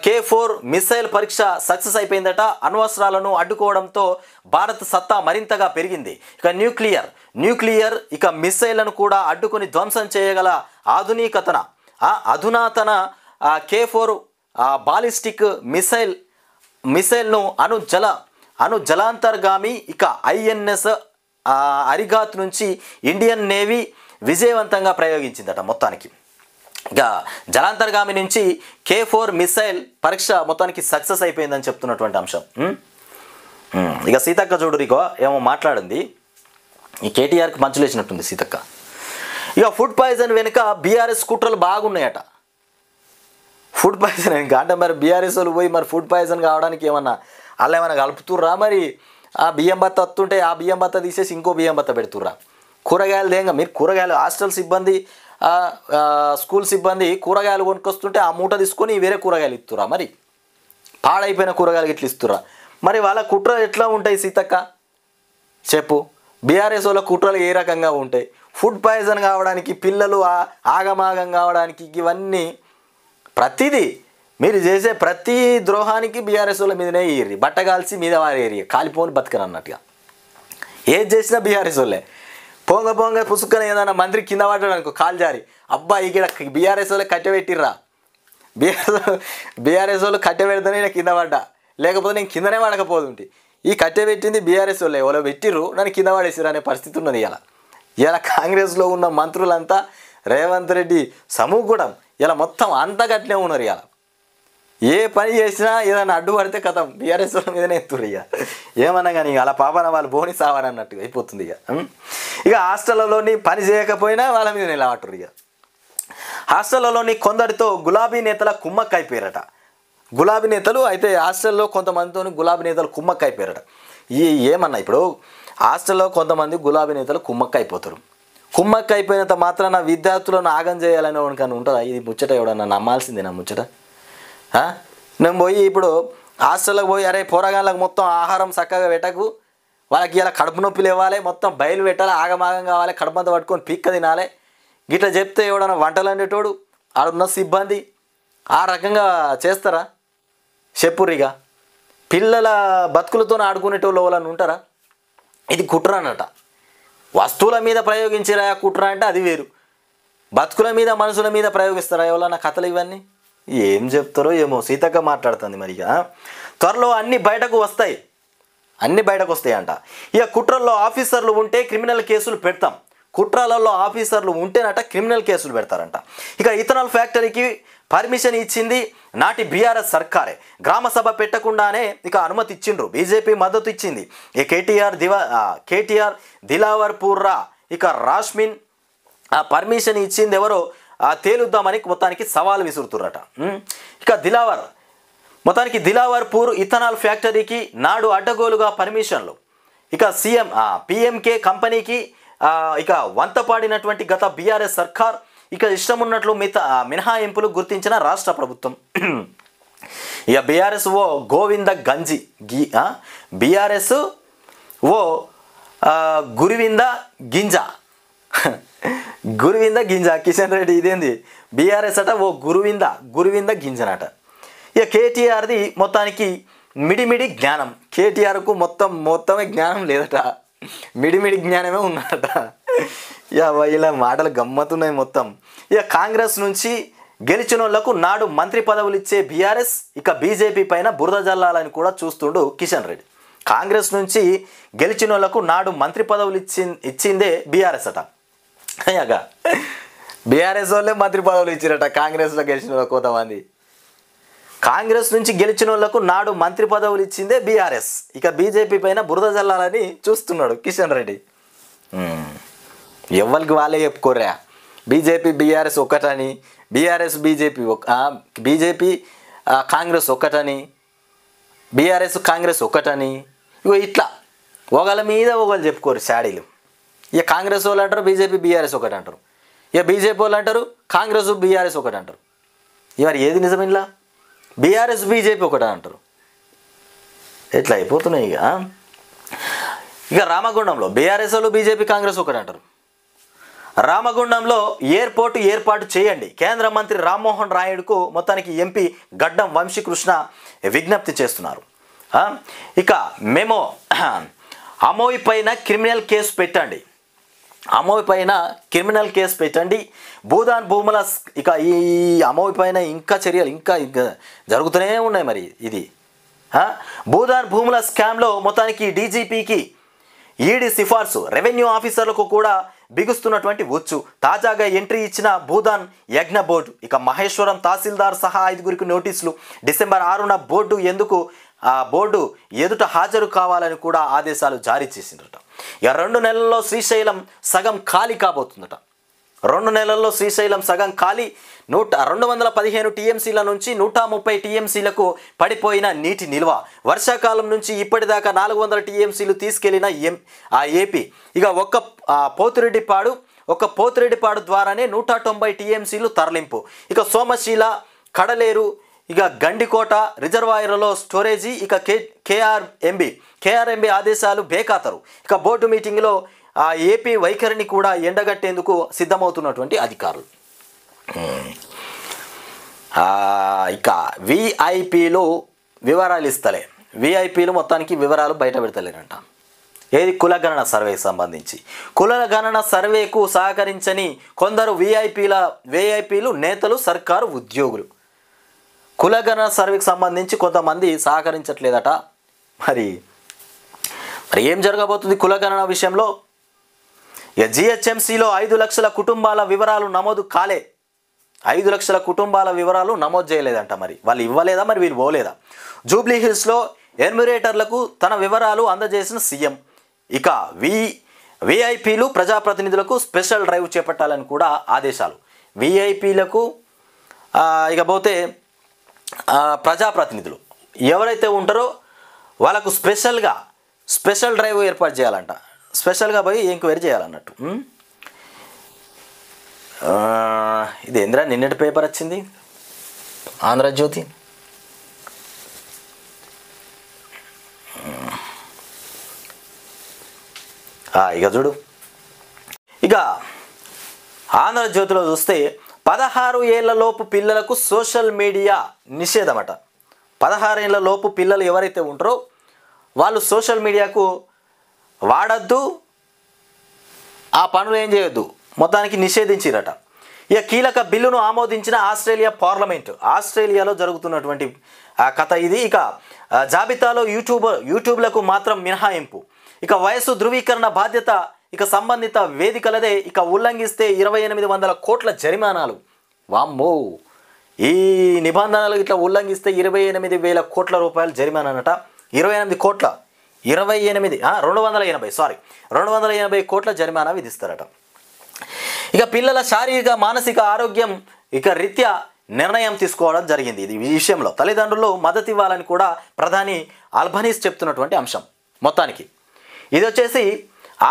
K4 మిసైల్ పరీక్ష సక్సెస్ అయిపోయిందట. అణ్వస్త్రాలను అడ్డుకోవడంతో భారత్ సత్తా మరింతగా పెరిగింది. ఇక న్యూక్లియర్ ఇక మిసైళ్లను కూడా అడ్డుకొని ధ్వంసం చేయగల అధునాతన K4 బాలిస్టిక్ మిసైల్ను జలాంతర్గామి ఇక INS అరిగాత్ నుంచి ఇండియన్ నేవీ విజయవంతంగా ప్రయోగించిందట. మొత్తానికి ఇక జలాంతర్గామి నుంచి K4 మిసైల్ పరీక్ష మొత్తానికి సక్సెస్ అయిపోయిందని చెప్తున్నటువంటి అంశం. ఇక సీతక్క చూడురికో ఏమో మాట్లాడింది. ఈ కేటీఆర్కి మంచులు వేసినట్టుంది సీతక్క. ఇక ఫుడ్ పాయిజన్ వెనుక బీఆర్ఎస్ కుట్రలు బాగున్నాయట. ఫుడ్ పాయిజన్ వెనుక అంటే మరి బీఆర్ఎస్ వాళ్ళు పోయి మరి ఫుడ్ పాయిజన్ కావడానికి ఏమన్నా కలుపుతుర్రా? మరి ఆ బియ్యం బత్త వస్తుంటే ఆ బియ్యం బత్త తీసేసి ఇంకో బియ్యం బత్త పెడుతుర్రా? కూరగాయలు దేంగా మీరు కూరగాయలు హాస్టల్ సిబ్బంది స్కూల్ సిబ్బంది కూరగాయలు కొనుక్కొస్తుంటే ఆ మూట తీసుకొని వేరే కూరగాయలు ఇస్తురా? మరి పాడైపోయిన కూరగాయలు ఇట్లా ఇస్తురా? మరి వాళ్ళ కుట్రలు ఎట్లా ఉంటాయి సీతక్క చెప్పు? బీఆర్ఎస్ వాళ్ళ కుట్రలు ఏ రకంగా ఉంటాయి? ఫుడ్ పాయిజన్ కావడానికి, పిల్లలు ఆగమాగం కావడానికి, ఇవన్నీ ప్రతిదీ మీరు చేసే ప్రతి ద్రోహానికి బీఆర్ఎస్ వాళ్ళ మీదనే ఏరి బట్టగాల్సి మీద వారి ఏరియా కాలిపోని బతకను అన్నట్టుగా ఏది చేసినా బీఆర్ఎస్ వాళ్ళే. పొంగ పుసుక్కన ఏదైనా మంత్రి కింద పడ్డాడు అనుకో కాలు జారి, అబ్బా ఇక్కడ బీఆర్ఎస్ వాళ్ళు కట్టెబెట్టిర్రా, బీఆర్ఎస్ వాళ్ళు కట్టెబెడితేనే నేను కింద పడ్డా, లేకపోతే నేను కిందనే పడకపోతుంటే. ఈ కట్టెబెట్టింది బీఆర్ఎస్ వాళ్ళే, వాళ్ళు పెట్టిర్రు నన్ను కింద పడేసిర్రు అనే పరిస్థితి ఉన్నది. ఇలా కాంగ్రెస్లో ఉన్న మంత్రులంతా రేవంత్ రెడ్డి సమూహం ఇలా మొత్తం అంతా గట్లే ఉన్నారు. ఇలా ఏ పని చేసినా ఏదైనా అడ్డుపడితే కథం బీఆర్ఎస్ వాళ్ళ మీదనే ఎత్తురు. ఏమన్నా కానీ అలా పాపన వాళ్ళు బోని సావనన్నట్టుగా అయిపోతుంది. ఇక హాస్టళ్లలోని పని చేయకపోయినా వాళ్ళ మీద నిలబట్టరు. హాస్టళ్లలోని కొందరితో గులాబీ నేతల కుమ్మక్క అయిపోయారట. గులాబీ నేతలు అయితే హాస్టల్లో కొంతమందితో గులాబీ నేతలు కుమ్మక్క అయిపోయారట. ఏమన్నా ఇప్పుడు హాస్టల్లో కొంతమంది గులాబీ నేతలు కుమ్మక్క అయిపోతారు. కుమ్మక్క అయిపోయినంత మాత్రాన విద్యార్థులను ఆగం చేయాలని ఎవరికన్నా ఉంటుందా? ఇది ముచ్చట ఎవడన్నా నమ్మాల్సిందే నా ముచ్చట. నేను పోయి ఇప్పుడు హాస్టల్లోకి పోయి అరే పోరగాళ్ళకి మొత్తం ఆహారం చక్కగా పెట్టకు, వాళ్ళకి ఇలా కడుపు నొప్పులు ఇవ్వాలి, మొత్తం బయలు పెట్టాలి, ఆగమాగం కావాలి, కడుపంతా పట్టుకొని పీక్క తినాలి, గిట్లా చెప్తే ఎవడన్నా వంటలు అనేటోడు ఆడున్న సిబ్బంది ఆ రకంగా చేస్తారా? చెప్పురిగా పిల్లల బతుకులతో ఆడుకునేటోళ్ళు ఎవరన్నా ఉంటారా? ఇది కుట్ర అన్నట. వస్తువుల మీద ప్రయోగించరా కుట్ర అంటే అది వేరు, బతుకుల మీద మనుషుల మీద ప్రయోగిస్తారా ఎవరన్నా కథలు? ఇవన్నీ ఏం చెప్తారో ఏమో. సీతక్క మాట్లాడుతుంది మరి. ఇక త్వరలో అన్నీ బయటకు వస్తాయి, అన్నీ బయటకు వస్తాయంట. ఇక కుట్రల్లో ఆఫీసర్లు ఉంటే క్రిమినల్ కేసులు పెడతాం, కుట్రలలో ఆఫీసర్లు ఉంటేనట క్రిమినల్ కేసులు పెడతారంట. ఇక ఇథనాల్ ఫ్యాక్టరీకి పర్మిషన్ ఇచ్చింది నాటి బీఆర్ఎస్ సర్కారే, గ్రామ సభ పెట్టకుండానే ఇక అనుమతి ఇచ్చిండ్రు, బీజేపీ మద్దతు ఇచ్చింది. ఈ కేటీఆర్ దిలావర్ పూర్రా ఇక రాష్మిన్ పర్మిషన్ ఇచ్చింది ఎవరో తేలుద్దామని మొత్తానికి సవాల్ విసురుతుర్రట. ఇక మొత్తానికి దిలావర్ పూర్ ఇథనాల్ ఫ్యాక్టరీకి నాడు అడ్డగోలుగా పర్మిషన్లు. ఇక పిఎంకే కంపెనీకి ఇక వంతపాడినటువంటి గత బీఆర్ఎస్ సర్కార్ ఇక ఇష్టం ఉన్నట్లు మినహాయింపులు గుర్తించిన రాష్ట్ర ప్రభుత్వం. ఇక బీఆర్ఎస్ ఓ గోవింద గంజి బీఆర్ఎస్ ఓ గురువింద గింజ గురువింద గింజ కిషన్ రెడ్డి ఇదేంది? బీఆర్ఎస్ అట ఓ గురువింద గింజనట. ఇక కేటీఆర్ది మొత్తానికి మిడిమిడి జ్ఞానం. కేటీఆర్కు మొత్తమే జ్ఞానం లేదట, మిడిమిడి జ్ఞానమే ఉన్నదట. ఇక ఇలా మాటలు గమ్మతున్నాయి మొత్తం. ఇక కాంగ్రెస్ నుంచి గెలిచిన వాళ్లకు నాడు మంత్రి పదవులు ఇచ్చే బీఆర్ఎస్ ఇక బీజేపీ పైన బురద జల్లాలని కూడా చూస్తుండు కిషన్ రెడ్డి. కాంగ్రెస్ నుంచి గెలిచిన వాళ్లకు నాడు మంత్రి పదవులు ఇచ్చిందే బీఆర్ఎస్ అట. అయ్యాక బీఆర్ఎస్ వాళ్ళే మంత్రి పదవులు ఇచ్చిరట కాంగ్రెస్లో గెలిచిన వాళ్ళకు కొంతమంది. కాంగ్రెస్ నుంచి గెలిచిన వాళ్లకు నాడు మంత్రి పదవులు ఇచ్చిందే బీఆర్ఎస్, ఇక బీజేపీ పైన బురద జల్లాలని చూస్తున్నాడు కిషన్ రెడ్డి. ఎవరికి వాళ్ళే చెప్పుకోర్రా, బీజేపీ బీఆర్ఎస్ ఒక్కటని, బీఆర్ఎస్ బీజేపీ కాంగ్రెస్ ఒక్కటని, బీఆర్ఎస్ కాంగ్రెస్ ఒక్కటని. ఇగో ఇట్లా ఒకళ్ళ మీద ఒకళ్ళు చెప్పుకోరు శాడీలు. ఇక కాంగ్రెస్ వాళ్ళు అంటారు బీజేపీ బీఆర్ఎస్ ఒకటి అంటారు, ఇక బీజేపీ వాళ్ళు అంటారు కాంగ్రెస్ బీఆర్ఎస్ ఒకటి అంటారు. మరి ఏది నిజం? ఇలా బీఆర్ఎస్ బీజేపీ ఒకటి అంటారు. ఎట్లా అయిపోతున్నాయి. ఇక రామగుండంలో బీఆర్ఎస్ వాళ్ళు బీజేపీ కాంగ్రెస్ ఒకటి అంటారు. రామగుండంలో ఎయిర్పోర్టు ఏర్పాటు చేయండి, కేంద్ర మంత్రి రామ్మోహన్ రాయుడుకు మొత్తానికి ఎంపీ గడ్డం వంశీకృష్ణ విజ్ఞప్తి చేస్తున్నారు. ఇక మేము అమోయ్ పైన క్రిమినల్ కేసు పెట్టండి, అమోయ్ పైన క్రిమినల్ కేసు పెట్టండి. భూదాన్ భూముల ఇక ఈ అమోయ్ పైన ఇంకా చర్యలు ఇంకా జరుగుతూనే ఉన్నాయి. మరి ఇది భూదాన్ భూముల స్కామ్లో మొత్తానికి డీజీపీకి ఈడీ సిఫార్సు, రెవెన్యూ ఆఫీసర్లకు కూడా బిగుస్తున్నటువంటి ఉచ్చు. తాజాగా ఎంట్రీ ఇచ్చిన భూదాన్ యజ్ఞ బోర్డు ఇక మహేశ్వరం తహసీల్దార్ సహా 5గురికి నోటీసులు. డిసెంబర్ 6న బోర్డు ఎదుట హాజరు కావాలని కూడా ఆదేశాలు జారీ చేసిందట. ఇక 2 నెలల్లో శ్రీశైలం సగం ఖాళీ కాబోతుందట. 2 నెలల్లో శ్రీశైలం సగం ఖాళీ. 215 టీఎంసీల నుంచి 130 టీఎంసీలకు పడిపోయిన నీటి నిల్వ. వర్షాకాలం నుంచి ఇప్పటిదాకా 400 టీఎంసీలు తీసుకెళ్లిన ఏపీ ఇక ఒక్క పోతిరెడ్డిపాడు ద్వారానే 190 టీఎంసీలు తరలింపు. ఇక సోమశీల, కడలేరు, ఇక గండికోట రిజర్వాయర్లలో స్టోరేజీ. ఇక కేఆర్ఎంబీ ఆదేశాలు బేఖాతరు. ఇక బోర్డు మీటింగ్లో ఏపీ వైఖరిని కూడా ఎండగట్టేందుకు సిద్ధమవుతున్నటువంటి అధికారులు. ఇక విఐపీలు వివరాలు ఇస్తలే, విఐపీలు మొత్తానికి వివరాలు బయట పెడతలేరంట. ఏది కులగణన సర్వేకి సంబంధించి. కులగణన సర్వేకు సహకరించని కొందరు విఐపీలు, నేతలు, సర్కారు ఉద్యోగులు. కులగణన సర్వేకి సంబంధించి కొంతమంది సహకరించట్లేదట. మరి ఏం జరగబోతుంది కులగణన విషయంలో? ఇక జిహెచ్ఎంసీలో 5 లక్షల కుటుంబాల వివరాలు నమోదు కాలే. 5 లక్షల కుటుంబాల వివరాలు నమోదు చేయలేదంట. మరి వాళ్ళు ఇవ్వలేదా, మరి వీళ్ళు పోలేదా? జూబ్లీ హిల్స్లో ఎన్యూమరేటర్లకు తన వివరాలు అందజేసిన సీఎం. ఇక విఐపీలు, ప్రజాప్రతినిధులకు స్పెషల్ డ్రైవ్ చేపట్టాలని కూడా ఆదేశాలు. విఐపీలకు ఇకపోతే ప్రజాప్రతినిధులు ఎవరైతే ఉంటారో వాళ్ళకు స్పెషల్ డ్రైవ్ ఏర్పాటు చేయాలంట. స్పెషల్గా పోయి ఎంక్వైరీ చేయాలన్నట్టు. ఇది ఏంద్రా నిన్నటి పేపర్ వచ్చింది, ఆంధ్రజ్యోతి. ఇక చూడు, ఇక ఆంధ్రజ్యోతిలో చూస్తే 16 ఏళ్లలోపు పిల్లలకు సోషల్ మీడియా నిషేధమట. 16 ఏళ్లలోపు పిల్లలు ఎవరైతే ఉంటారో వాళ్ళు సోషల్ మీడియాకు వాడద్దు, ఆ పనులు ఏం చేయొద్దు, మొత్తానికి నిషేధించిరట. ఇక కీలక బిల్లును ఆమోదించిన ఆస్ట్రేలియా పార్లమెంటు. ఆస్ట్రేలియాలో జరుగుతున్నటువంటి కథ ఇది. ఇక జాబితాలో యూట్యూబ్లకు మాత్రం మినహాయింపు. ఇక వయసు ధృవీకరణ బాధ్యత ఇక సంబంధిత వేదికలదే. ఇక ఉల్లంఘిస్తే 2800 కోట్ల జరిమానాలు. వామ్మో, ఈ నిబంధనలు ఇట్లా ఉల్లంఘిస్తే 28,000 కోట్ల రూపాయలు జరిమానా అనట. 28 కోట్ల 280 కోట్ల జరిమానా విధిస్తారట. ఇక పిల్లల శారీరక మానసిక ఆరోగ్యం ఇక రీత్యా నిర్ణయం తీసుకోవడం జరిగింది. ఇది ఈ విషయంలో తల్లిదండ్రులు మద్దతు ఇవ్వాలని కూడా ప్రధాని అల్బనీస్ చెప్తున్నటువంటి అంశం. మొత్తానికి ఇది వచ్చేసి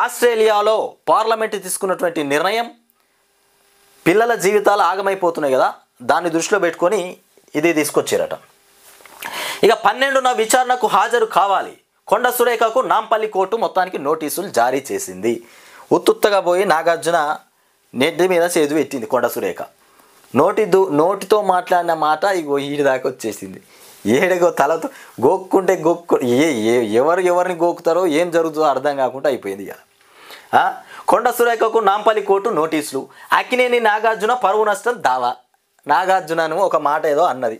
ఆస్ట్రేలియాలో పార్లమెంట్ తీసుకున్నటువంటి నిర్ణయం. పిల్లల జీవితాలు ఆగమైపోతున్నాయి కదా, దాన్ని దృష్టిలో పెట్టుకొని ఇది తీసుకొచ్చారట. ఇక 12న విచారణకు హాజరు కావాలి. కొండ సురేఖకు నాంపల్లి కోర్టు మొత్తానికి నోటీసులు జారీ చేసింది. ఉత్తుత్తగా పోయి నాగార్జున నెట్టి మీద చేదు పెట్టింది కొండ సురేఖ. నోటితో మాట్లాడిన మాట ఇగో ఈడి దాకా వచ్చేసింది. ఏడగో తలతో గోక్కుంటే ఎవరిని గోకుతారో ఏం జరుగుతుందో అర్థం కాకుండా అయిపోయింది ఇక. కొండ సురేఖకు నాంపల్లి కోర్టు నోటీసులు. అక్కినేని నాగార్జున పరువు నష్టం దావా. నాగార్జునను ఒక మాట ఏదో అన్నది,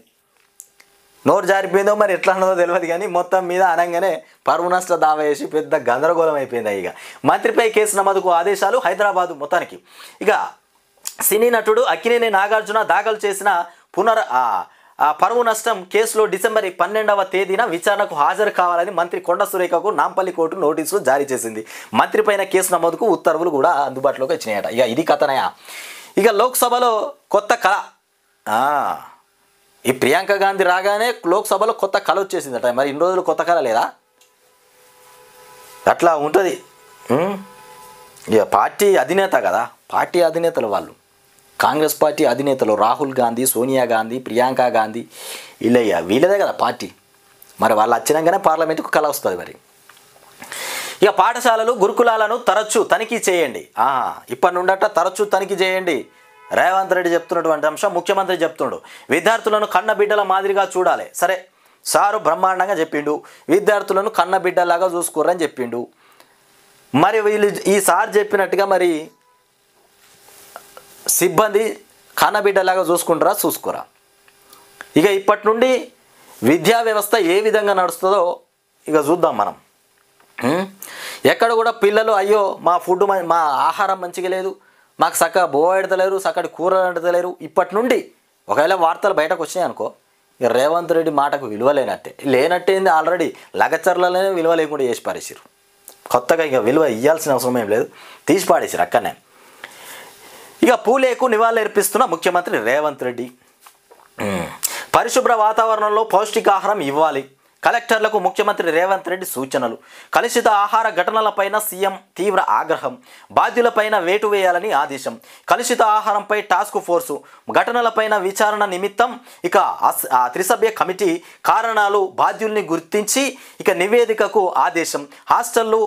నోరు జారిపోయిందో మరి ఎట్లా అన్నదో తెలియదు, కానీ మొత్తం మీద అనగానే పరువు నష్ట దావా వేసి పెద్ద గందరగోళం అయిపోయింది. ఇక మంత్రిపై కేసు నమోదుకు ఆదేశాలు హైదరాబాదు. మొత్తానికి ఇక సినీ నటుడు అక్కినేని నాగార్జున దాఖలు చేసిన పరువు నష్టం కేసులో డిసెంబర్ 12వ తేదీన విచారణకు హాజరు కావాలని మంత్రి కొండ సురేఖకు నాంపల్లి కోర్టు నోటీసులు జారీ చేసింది. మంత్రిపైన కేసు నమోదుకు ఉత్తర్వులు కూడా అందుబాటులోకి వచ్చినాయట. ఇక ఇది కథనయా. ఇక లోక్సభలో కొత్త కళ. ఈ ప్రియాంక గాంధీ రాగానే లోక్సభలో కొత్త కళ వచ్చేసిందట. మరి ఇన్ని రోజులు కొత్త కళ లేదా? అట్లా ఉంటుంది. ఇక పార్టీ అధినేత కదా, పార్టీ అధినేతలు వాళ్ళు, కాంగ్రెస్ పార్టీ అధినేతలు రాహుల్ గాంధీ, సోనియా గాంధీ, ప్రియాంక గాంధీ వీళ్ళదే కదా పార్టీ. మరి వాళ్ళు వచ్చినాకనే పార్లమెంటుకు కళ వస్తుంది. మరి ఇక పాఠశాలలు గురుకులాలను తరచూ తనిఖీ చేయండి. ఇప్పటి నుండట తరచూ తనిఖీ చేయండి. రేవంత్ రెడ్డి చెప్తున్నటువంటి అంశం ముఖ్యమంత్రి చెప్తుండు. విద్యార్థులను కన్న బిడ్డల మాదిరిగా చూడాలి. సరే, సారు బ్రహ్మాండంగా చెప్పిండు, విద్యార్థులను కన్న బిడ్డలాగా చూసుకోరని చెప్పిండు. మరి వీళ్ళు ఈ సార్ చెప్పినట్టుగా మరి సిబ్బంది కన్నబిడ్డలాగా చూసుకోరా? ఇక ఇప్పటి నుండి విద్యా వ్యవస్థ ఏ విధంగా నడుస్తుందో ఇక చూద్దాం మనం. ఎక్కడ కూడా పిల్లలు అయ్యో మా ఆహారం మంచిగా లేదు, మాకు చక్కగా బో ఎడతలేరు, చక్కటి కూరలు ఎడతలేరు. ఇప్పటి నుండి ఒకవేళ వార్తలు బయటకు వచ్చినాయి అనుకో, ఇక రేవంత్ రెడ్డి మాటకు విలువ లేనట్టేంది. ఆల్రెడీ లగచర్లలోనే విలువ లేకుండా చేసి పారేసారు. కొత్తగా ఇక విలువ ఇవ్వాల్సిన అవసరం ఏం లేదు, తీసి పాడేసారు అక్కడనే. ఇక పూలేకు నివాళులర్పిస్తున్న ముఖ్యమంత్రి రేవంత్ రెడ్డి. పరిశుభ్ర వాతావరణంలో పౌష్టికాహారం ఇవ్వాలి. కలెక్టర్లకు ముఖ్యమంత్రి రేవంత్ రెడ్డి సూచనలు. కలుషిత ఆహార ఘటనలపైన సీఎం తీవ్ర ఆగ్రహం. బాధ్యులపైన వేటు వేయాలని ఆదేశం. కలుషిత ఆహారంపై టాస్క్ ఫోర్సు ఘటనలపైన విచారణ నిమిత్తం ఇక త్రిసభ్య కమిటీ కారణాలు బాధ్యుల్ని గుర్తించి ఇక నివేదికకు ఆదేశం. హాస్టళ్లు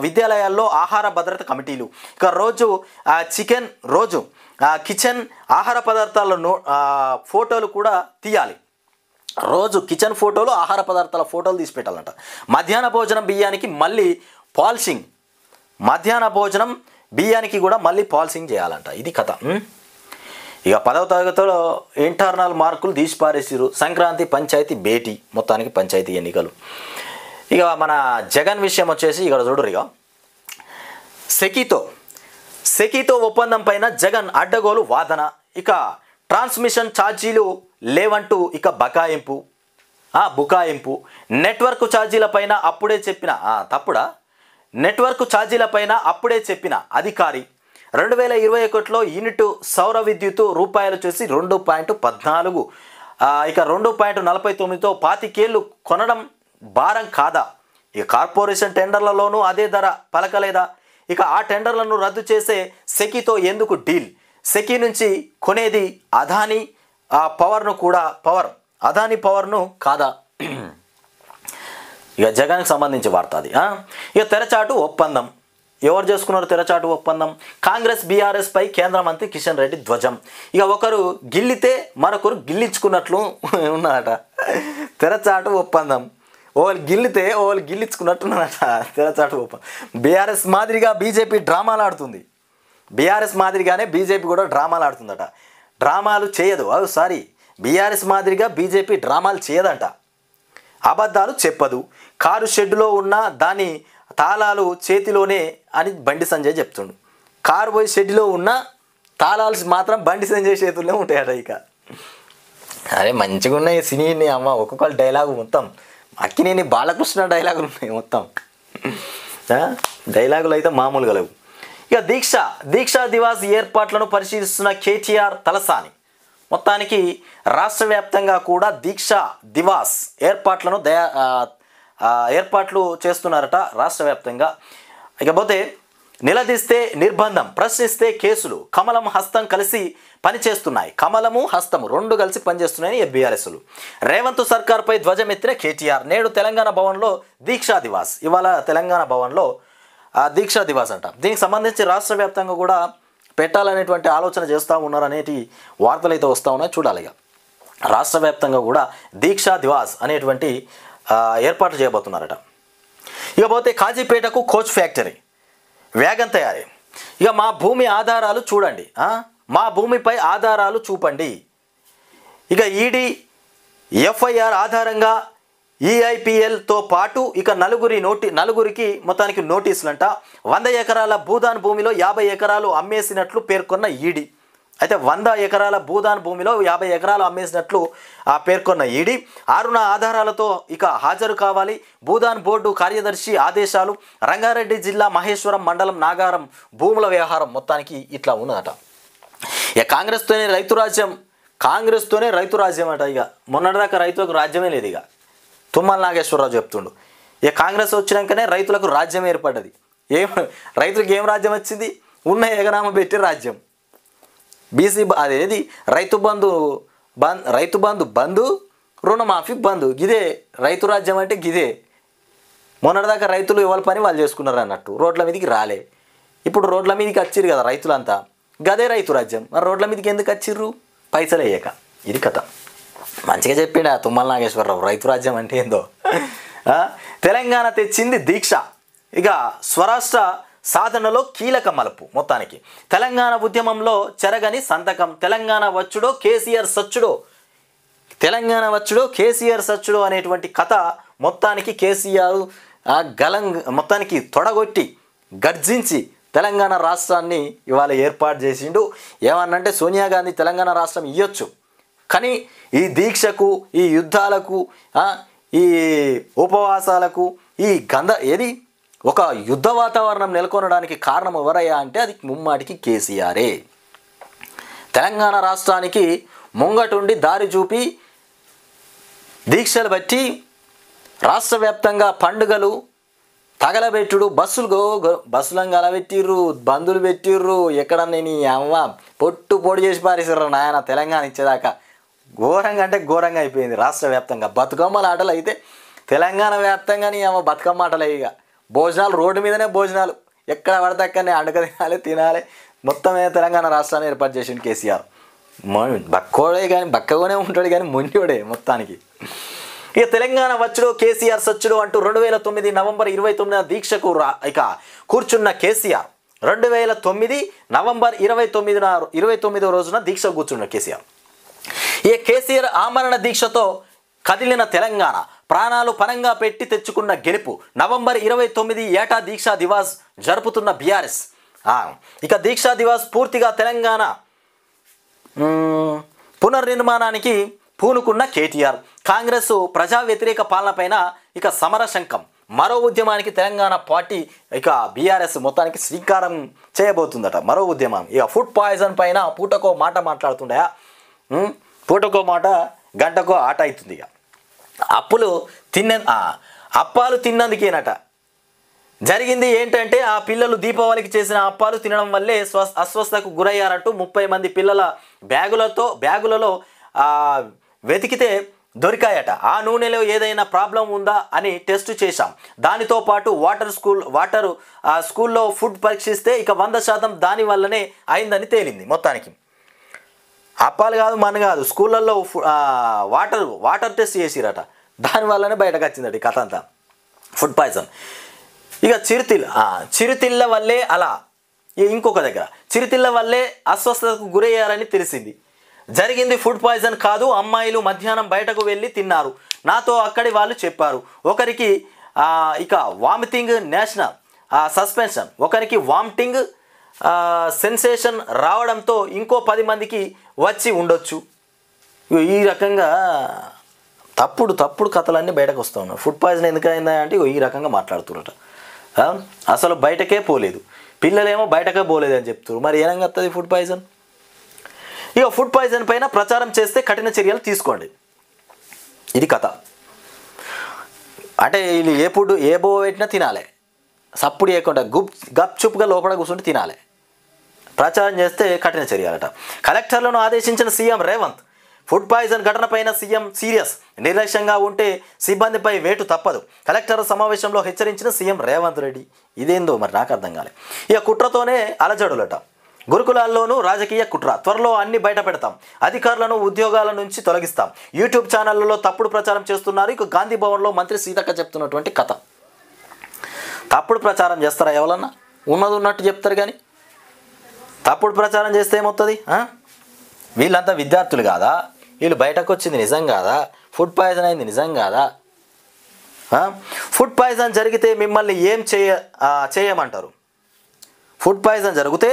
విద్యాలయాల్లో ఆహార భద్రత కమిటీలు. ఇక కిచెన్ ఆహార పదార్థాలను ఫోటోలు కూడా తీయాలి. రోజు కిచెన్ ఫోటోలు, ఆహార పదార్థాల ఫోటోలు తీసి పెట్టాలంట. మధ్యాహ్న భోజనం బియ్యానికి మళ్ళీ పాలిషింగ్. మధ్యాహ్న భోజనం బియ్యానికి కూడా మళ్ళీ పాలిషింగ్ చేయాలంట. ఇది కథ. ఇక 10వ తరగతిలో ఇంటర్నల్ మార్కులు తీసి పారేసిరు. సంక్రాంతి పంచాయతీ భేటీ. మొత్తానికి పంచాయతీ ఎన్నికలు. ఇక మన జగన్ విషయం వచ్చేసి ఇక్కడ చూడరు. ఇక సెకీతో ఒప్పందం పైన జగన్ అడ్డగోలు వాదన. ఇక ట్రాన్స్మిషన్ ఛార్జీలు లేవంటూ ఇక బుకాయింపు. నెట్వర్క్ ఛార్జీలపైన అప్పుడే చెప్పిన నెట్వర్క్ ఛార్జీలపైన అప్పుడే చెప్పిన అధికారి. 2021లో యూనిట్ సౌర విద్యుత్ రూపాయలు చేసి 2.14 ఇక 2.49తో 25 ఏళ్ళు కొనడం భారం కాదా? ఇక కార్పొరేషన్ టెండర్లలోనూ అదే ధర పలకలేదా? ఇక ఆ టెండర్లను రద్దు చేసే సెకీతో ఎందుకు డీల్? సెకీ నుంచి కొనేది అదానీ పవర్ను కాదా? ఇక జగన్కి సంబంధించి వార్త అది. ఇక తెరచాటు ఒప్పందం. ఎవరు చేసుకున్నారు తెరచాటు ఒప్పందం? కాంగ్రెస్ బీఆర్ఎస్ పై కేంద్ర మంత్రి కిషన్ రెడ్డి ధ్వజం. ఇక ఒకరు గిల్లితే మరొకరు గిల్లించుకున్నట్లు ఉన్నదట తెరచాటు ఒప్పందం. ఓళ్ళు గిల్లితే ఓళ్ళు గిల్లించుకున్నట్టున్నదట తెరచాటు ఒప్పందం. బీఆర్ఎస్ మాదిరిగా బీజేపీ డ్రామాలు ఆడుతుంది. బీఆర్ఎస్ మాదిరిగానే బీజేపీ కూడా డ్రామాలు ఆడుతుందట. డ్రామాలు చేయదు. సారీ, బీఆర్ఎస్ మాదిరిగా బీజేపీ డ్రామాలు చేయదంట. అబద్ధాలు చెప్పదు. కారు షెడ్డులో ఉన్న దాని తాళాలు చేతిలోనే అని బండి సంజయ్ చెప్తుండు. కారు పోయి షెడ్డులో ఉన్న తాళాలు మాత్రం బండి సంజయ్ చేతుల్లో ఉంటాయట. ఇక అరే మంచిగా ఉన్నాయి సినీని అమ్మ, ఒక్కొక్కరు డైలాగు మొత్తం అక్కినేని బాలకృష్ణ డైలాగులు ఉన్నాయి మొత్తం. డైలాగులు అయితే మామూలుగా లేవు. ఇక దీక్షా దివాస్ ఏర్పాట్లను పరిశీలిస్తున్న కేటీఆర్ తలసాని. మొత్తానికి రాష్ట్ర వ్యాప్తంగా కూడా దీక్షా దివాస్ ఏర్పాట్లు చేస్తున్నారట రాష్ట్ర వ్యాప్తంగా. ఇకపోతే నిలదీస్తే నిర్బంధం, ప్రశ్నిస్తే కేసులు, కమలం హస్తం కలిసి పనిచేస్తున్నాయి. కమలము హస్తము రెండు కలిసి పనిచేస్తున్నాయని బీఆర్ఎస్లు. రేవంత్ సర్కార్పై ధ్వజమెత్తిన కేటీఆర్. నేడు తెలంగాణ భవన్లో దీక్షా దివాస్. ఇవాళ తెలంగాణ భవన్లో దీక్షా దివాస్ అంట. దీనికి సంబంధించి రాష్ట్ర వ్యాప్తంగా కూడా పెట్టాలనేటువంటి ఆలోచన చేస్తూ ఉన్నారనేటి వార్తలు అయితే వస్తూ ఉన్నాయి. చూడాలి. ఇక రాష్ట్ర వ్యాప్తంగా కూడా దీక్షా దివాస్ అనేటువంటి ఏర్పాట్లు చేయబోతున్నారట. ఇకపోతే కాజీపేటకు కోచ్ ఫ్యాక్టరీ వేగం తయారీ. ఇక మా భూమి ఆధారాలు చూడండి, మా భూమిపై ఆధారాలు చూపండి. ఇక ఈడీ ఎఫ్ఐఆర్ ఆధారంగా ఈఐపిఎల్తో పాటు ఇక నలుగురికి మొత్తానికి నోటీసులంట. 100 ఎకరాల భూదాన్ భూమిలో 50 ఎకరాలు అమ్మేసినట్లు పేర్కొన్న ఈడీ. అయితే 100 ఎకరాల భూదాన్ భూమిలో 50 ఎకరాలు అమ్మేసినట్లు పేర్కొన్న ఈడీ 6 ఆధారాలతో ఇక హాజరు కావాలి. భూదాన్ బోర్డు కార్యదర్శి ఆదేశాలు. రంగారెడ్డి జిల్లా మహేశ్వరం మండలం నాగారం భూముల వ్యవహారం మొత్తానికి ఇట్లా ఉన్నదట. ఇక కాంగ్రెస్తోనే రైతు రాజ్యం అట. ఇక మొన్నటిదాకా రైతులకు రాజ్యమే లేదు. ఇక తుమ్మల నాగేశ్వరరావు చెప్తుండు, ఇక కాంగ్రెస్ వచ్చినాకనే రైతులకు రాజ్యం ఏర్పడ్డది. రైతులకు ఏం రాజ్యం వచ్చింది? ఉన్న ఎగనామా పెట్టి రాజ్యం. బీసీ అదేది రైతు బంధు బంధు రుణమాఫీ బంధు, గిదే రైతు రాజ్యం అంటే గిదే. మొన్నటిదాకా రైతులు ఎవరి పని వాళ్ళు చేసుకున్నారు అన్నట్టు, రోడ్ల మీదకి రాలే. ఇప్పుడు రోడ్ల మీదకి వచ్చిర్రు కదా రైతులంతా, గదే రైతు రాజ్యం. మరి రోడ్ల మీదకి ఎందుకు వచ్చిర్రు? పైసలు వేయక. ఇది కథ. మంచిగా చెప్పిండా తుమ్మల నాగేశ్వరరావు రైతు రాజ్యం అంటే ఏందో. తెలంగాణ తెచ్చింది దీక్ష. ఇక స్వరాష్ట్ర సాధనలో కీలక మలుపు. మొత్తానికి తెలంగాణ ఉద్యమంలో చెరగని సంతకం. తెలంగాణ వచ్చుడో కేసీఆర్ సచ్చుడో అనేటువంటి కథ మొత్తానికి కేసీఆర్ మొత్తానికి తొడగొట్టి గర్జించి తెలంగాణ రాష్ట్రాన్ని ఇవాళ ఏర్పాటు చేసిండు. ఏమన్నంటే సోనియా గాంధీ తెలంగాణ రాష్ట్రం ఇవ్వచ్చు, కానీ ఈ దీక్షకు, ఈ యుద్ధాలకు, ఈ ఉపవాసాలకు, ఈ ఒక యుద్ధ వాతావరణం నెలకొనడానికి కారణం ఎవరయ్యా అంటే అది ముమ్మాటికి కేసీఆరే. తెలంగాణ రాష్ట్రానికి ముంగటుండి దారి చూపి దీక్షలు బట్టి రాష్ట్ర వ్యాప్తంగా పండుగలు తగలబెట్టుడు, బస్సులను గలబెట్టిర్రు, బంధులు పెట్టిర్రు. ఎక్కడ నేను అమ్మ పొడి చేసి పారేసారు నాయన తెలంగాణ ఇచ్చేదాకా. ఘోరంగా అంటే ఘోరంగా అయిపోయింది రాష్ట్ర వ్యాప్తంగా. బతుకమ్మల ఆటలు అయితే తెలంగాణ వ్యాప్తంగా నీ అమ్మ బతుకమ్మ ఆటలే. ఇక భోజనాలు రోడ్డు మీదనే భోజనాలు, ఎక్కడ పడితే అక్కడనే అడగ తినాలి. మొత్తమే తెలంగాణ రాష్ట్రాన్ని ఏర్పాటు చేసిండు కేసీఆర్. బక్కగానే ఉంటాడు కానీ మొండివాడే మొత్తానికి. ఇక తెలంగాణ వచ్చుడో కేసీఆర్ సచ్చుడో అంటూ 2009 నవంబర్ 29 దీక్షకు ఇక కూర్చున్న కేసీఆర్ 2009 నవంబర్ 29వ రోజున దీక్ష కూర్చున్న కేసీఆర్. ఈ కేసీఆర్ ఆమరణ దీక్షతో కదిలిన తెలంగాణ ప్రాణాలు పనంగా పెట్టి తెచ్చుకున్న గెలుపు. నవంబర్ 29 ఏటా దీక్షా దివాస్ జరుపుతున్న బీఆర్ఎస్. ఇక దీక్షా దివాస్ పూర్తిగా తెలంగాణ పునర్నిర్మాణానికి పూనుకున్న కేటీఆర్. కాంగ్రెస్ ప్రజా వ్యతిరేక పాలనపైన ఇక సమరశంకం. మరో ఉద్యమానికి తెలంగాణ పార్టీ ఇక బీఆర్ఎస్ మొత్తానికి శ్రీకారం చేయబోతుందట. మరో ఉద్యమం. ఇక ఫుడ్ పాయిజన్ పైన పూటకో మాట మాట్లాడుతుండే, పూటకో మాట గంటకో ఆట అవుతుంది. ఇక అప్పాలు తిన్నందుకేనట. జరిగింది ఏంటంటే ఆ పిల్లలు దీపావళికి చేసిన అప్పాలు తినడం వల్లే అస్వస్థకు గురయ్యారంటూ 30 మంది పిల్లల బ్యాగులలో వెతికితే దొరికాయట. ఆ నూనెలో ఏదైనా ప్రాబ్లం ఉందా అని టెస్ట్ చేశాం. దానితో పాటు స్కూల్లో ఫుడ్ పరీక్షిస్తే ఇక 100% దాని వల్లనే అయిందని తేలింది. మొత్తానికి అప్పాలు కాదు మన కాదు, స్కూళ్ళల్లో వాటర్ టెస్ట్ చేసిరట, దానివల్లనే బయటకు వచ్చిందట ఈ కథ అంతా, ఫుడ్ పాయిజన్. ఇక చిరుతిళ్ళ వల్లే అలా, ఇంకొక దగ్గర చిరుతిళ్ళ వల్లే అస్వస్థతకు గురయ్యారని తెలిసింది. జరిగింది ఫుడ్ పాయిజన్ కాదు, అమ్మాయిలు మధ్యాహ్నం బయటకు వెళ్ళి తిన్నారు, నాతో అక్కడి వాళ్ళు చెప్పారు. ఒకరికి ఇక వామిటింగ్ సస్పెన్షన్, ఒకరికి వామిటింగ్ సెన్సేషన్ రావడంతో ఇంకో 10 మందికి వచ్చి ఉండొచ్చు. ఈ రకంగా తప్పుడు కథలన్నీ బయటకు వస్తూ ఉన్నాయి. ఫుడ్ పాయిజన్ ఎందుకైందా అంటే ఈ రకంగా మాట్లాడుతున్నట. అసలు బయటకే పోలేదు, పిల్లలేమో బయటకే పోలేదు అని చెప్తున్నారు. మరి ఏనంగా వస్తుంది ఫుడ్ పాయిజన్? ఇక ఫుడ్ పాయిజన్ పైన ప్రచారం చేస్తే కఠిన చర్యలు తీసుకోండి, ఇది కథ. అంటే వీళ్ళు ఏ బో పెట్టినా తినాలి, సప్పుడు చేయకుండా గప్చుప్గా లోపల కూర్చుంటే తినాలి. ప్రచారం చేస్తే కఠిన చర్యలట. కలెక్టర్లను ఆదేశించిన సీఎం రేవంత్. ఫుడ్ పాయిజన్ ఘటనపైన సీఎం సీరియస్, నిర్లక్ష్యంగా ఉంటే సిబ్బందిపై వేటు తప్పదు. కలెక్టర్ సమావేశంలో హెచ్చరించిన సీఎం రేవంత్ రెడ్డి. ఇదేందో మరి నాకు అర్థం కాలే. ఇక కుట్రతోనే అలజడులట. గురుకులాల్లోనూ రాజకీయ కుట్ర, త్వరలో అన్ని బయట పెడతాం, అధికారులను ఉద్యోగాల నుంచి తొలగిస్తాం, యూట్యూబ్ ఛానళ్లలో తప్పుడు ప్రచారం చేస్తున్నారు. ఇక గాంధీ భవన్లో మంత్రి సీతక్క చెప్తున్నటువంటి కథ. తప్పుడు ప్రచారం చేస్తారా ఎవరన్నా? ఉన్నది ఉన్నట్టు చెప్తారు, కానీ తప్పుడు ప్రచారం చేస్తే ఏమవుతుంది? వీళ్ళంతా విద్యార్థులు కాదా? వీళ్ళు బయటకు వచ్చింది నిజం కాదా? ఫుడ్ పాయిజన్ అయింది నిజం కాదా? ఫుడ్ పాయిజన్ జరిగితే మిమ్మల్ని ఏం చేయమంటారు? ఫుడ్ పాయిజన్ జరిగితే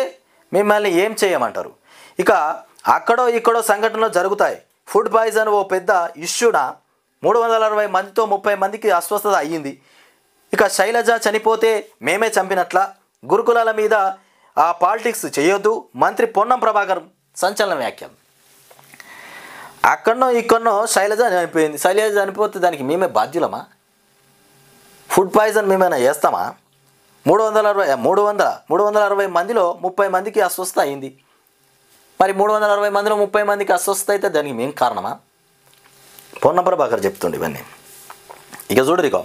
మిమ్మల్ని ఏం చేయమంటారు? ఇక అక్కడో ఇక్కడో సంఘటనలు జరుగుతాయి. ఫుడ్ పాయిజన్ ఓ పెద్ద ఇష్యూన 360 మందితో 30 మందికి అస్వస్థత అయ్యింది. ఇక శైలజ చనిపోతే మేమే చంపినట్ల, గురుకులాల మీద పాలిటిక్స్ చేయొద్దు, మంత్రి పొన్నం ప్రభాకర్ సంచలన వ్యాఖ్యలు. అక్కడనో ఇక్కడనో శైలజ చనిపోయింది, శైలజ చనిపోతే దానికి మేమే బాధ్యులమా? ఫుడ్ పాయిజన్ మేమైనా చేస్తామా? 360 మందిలో 30 మందికి అస్వస్థత అయింది. మరి 360 మందిలో 30 మందికి అస్వస్థత అయితే దానికి మేం కారణమా? పొన్నం ప్రభాకర్ చెప్తుండే ఇవన్నీ. ఇక చూడరికో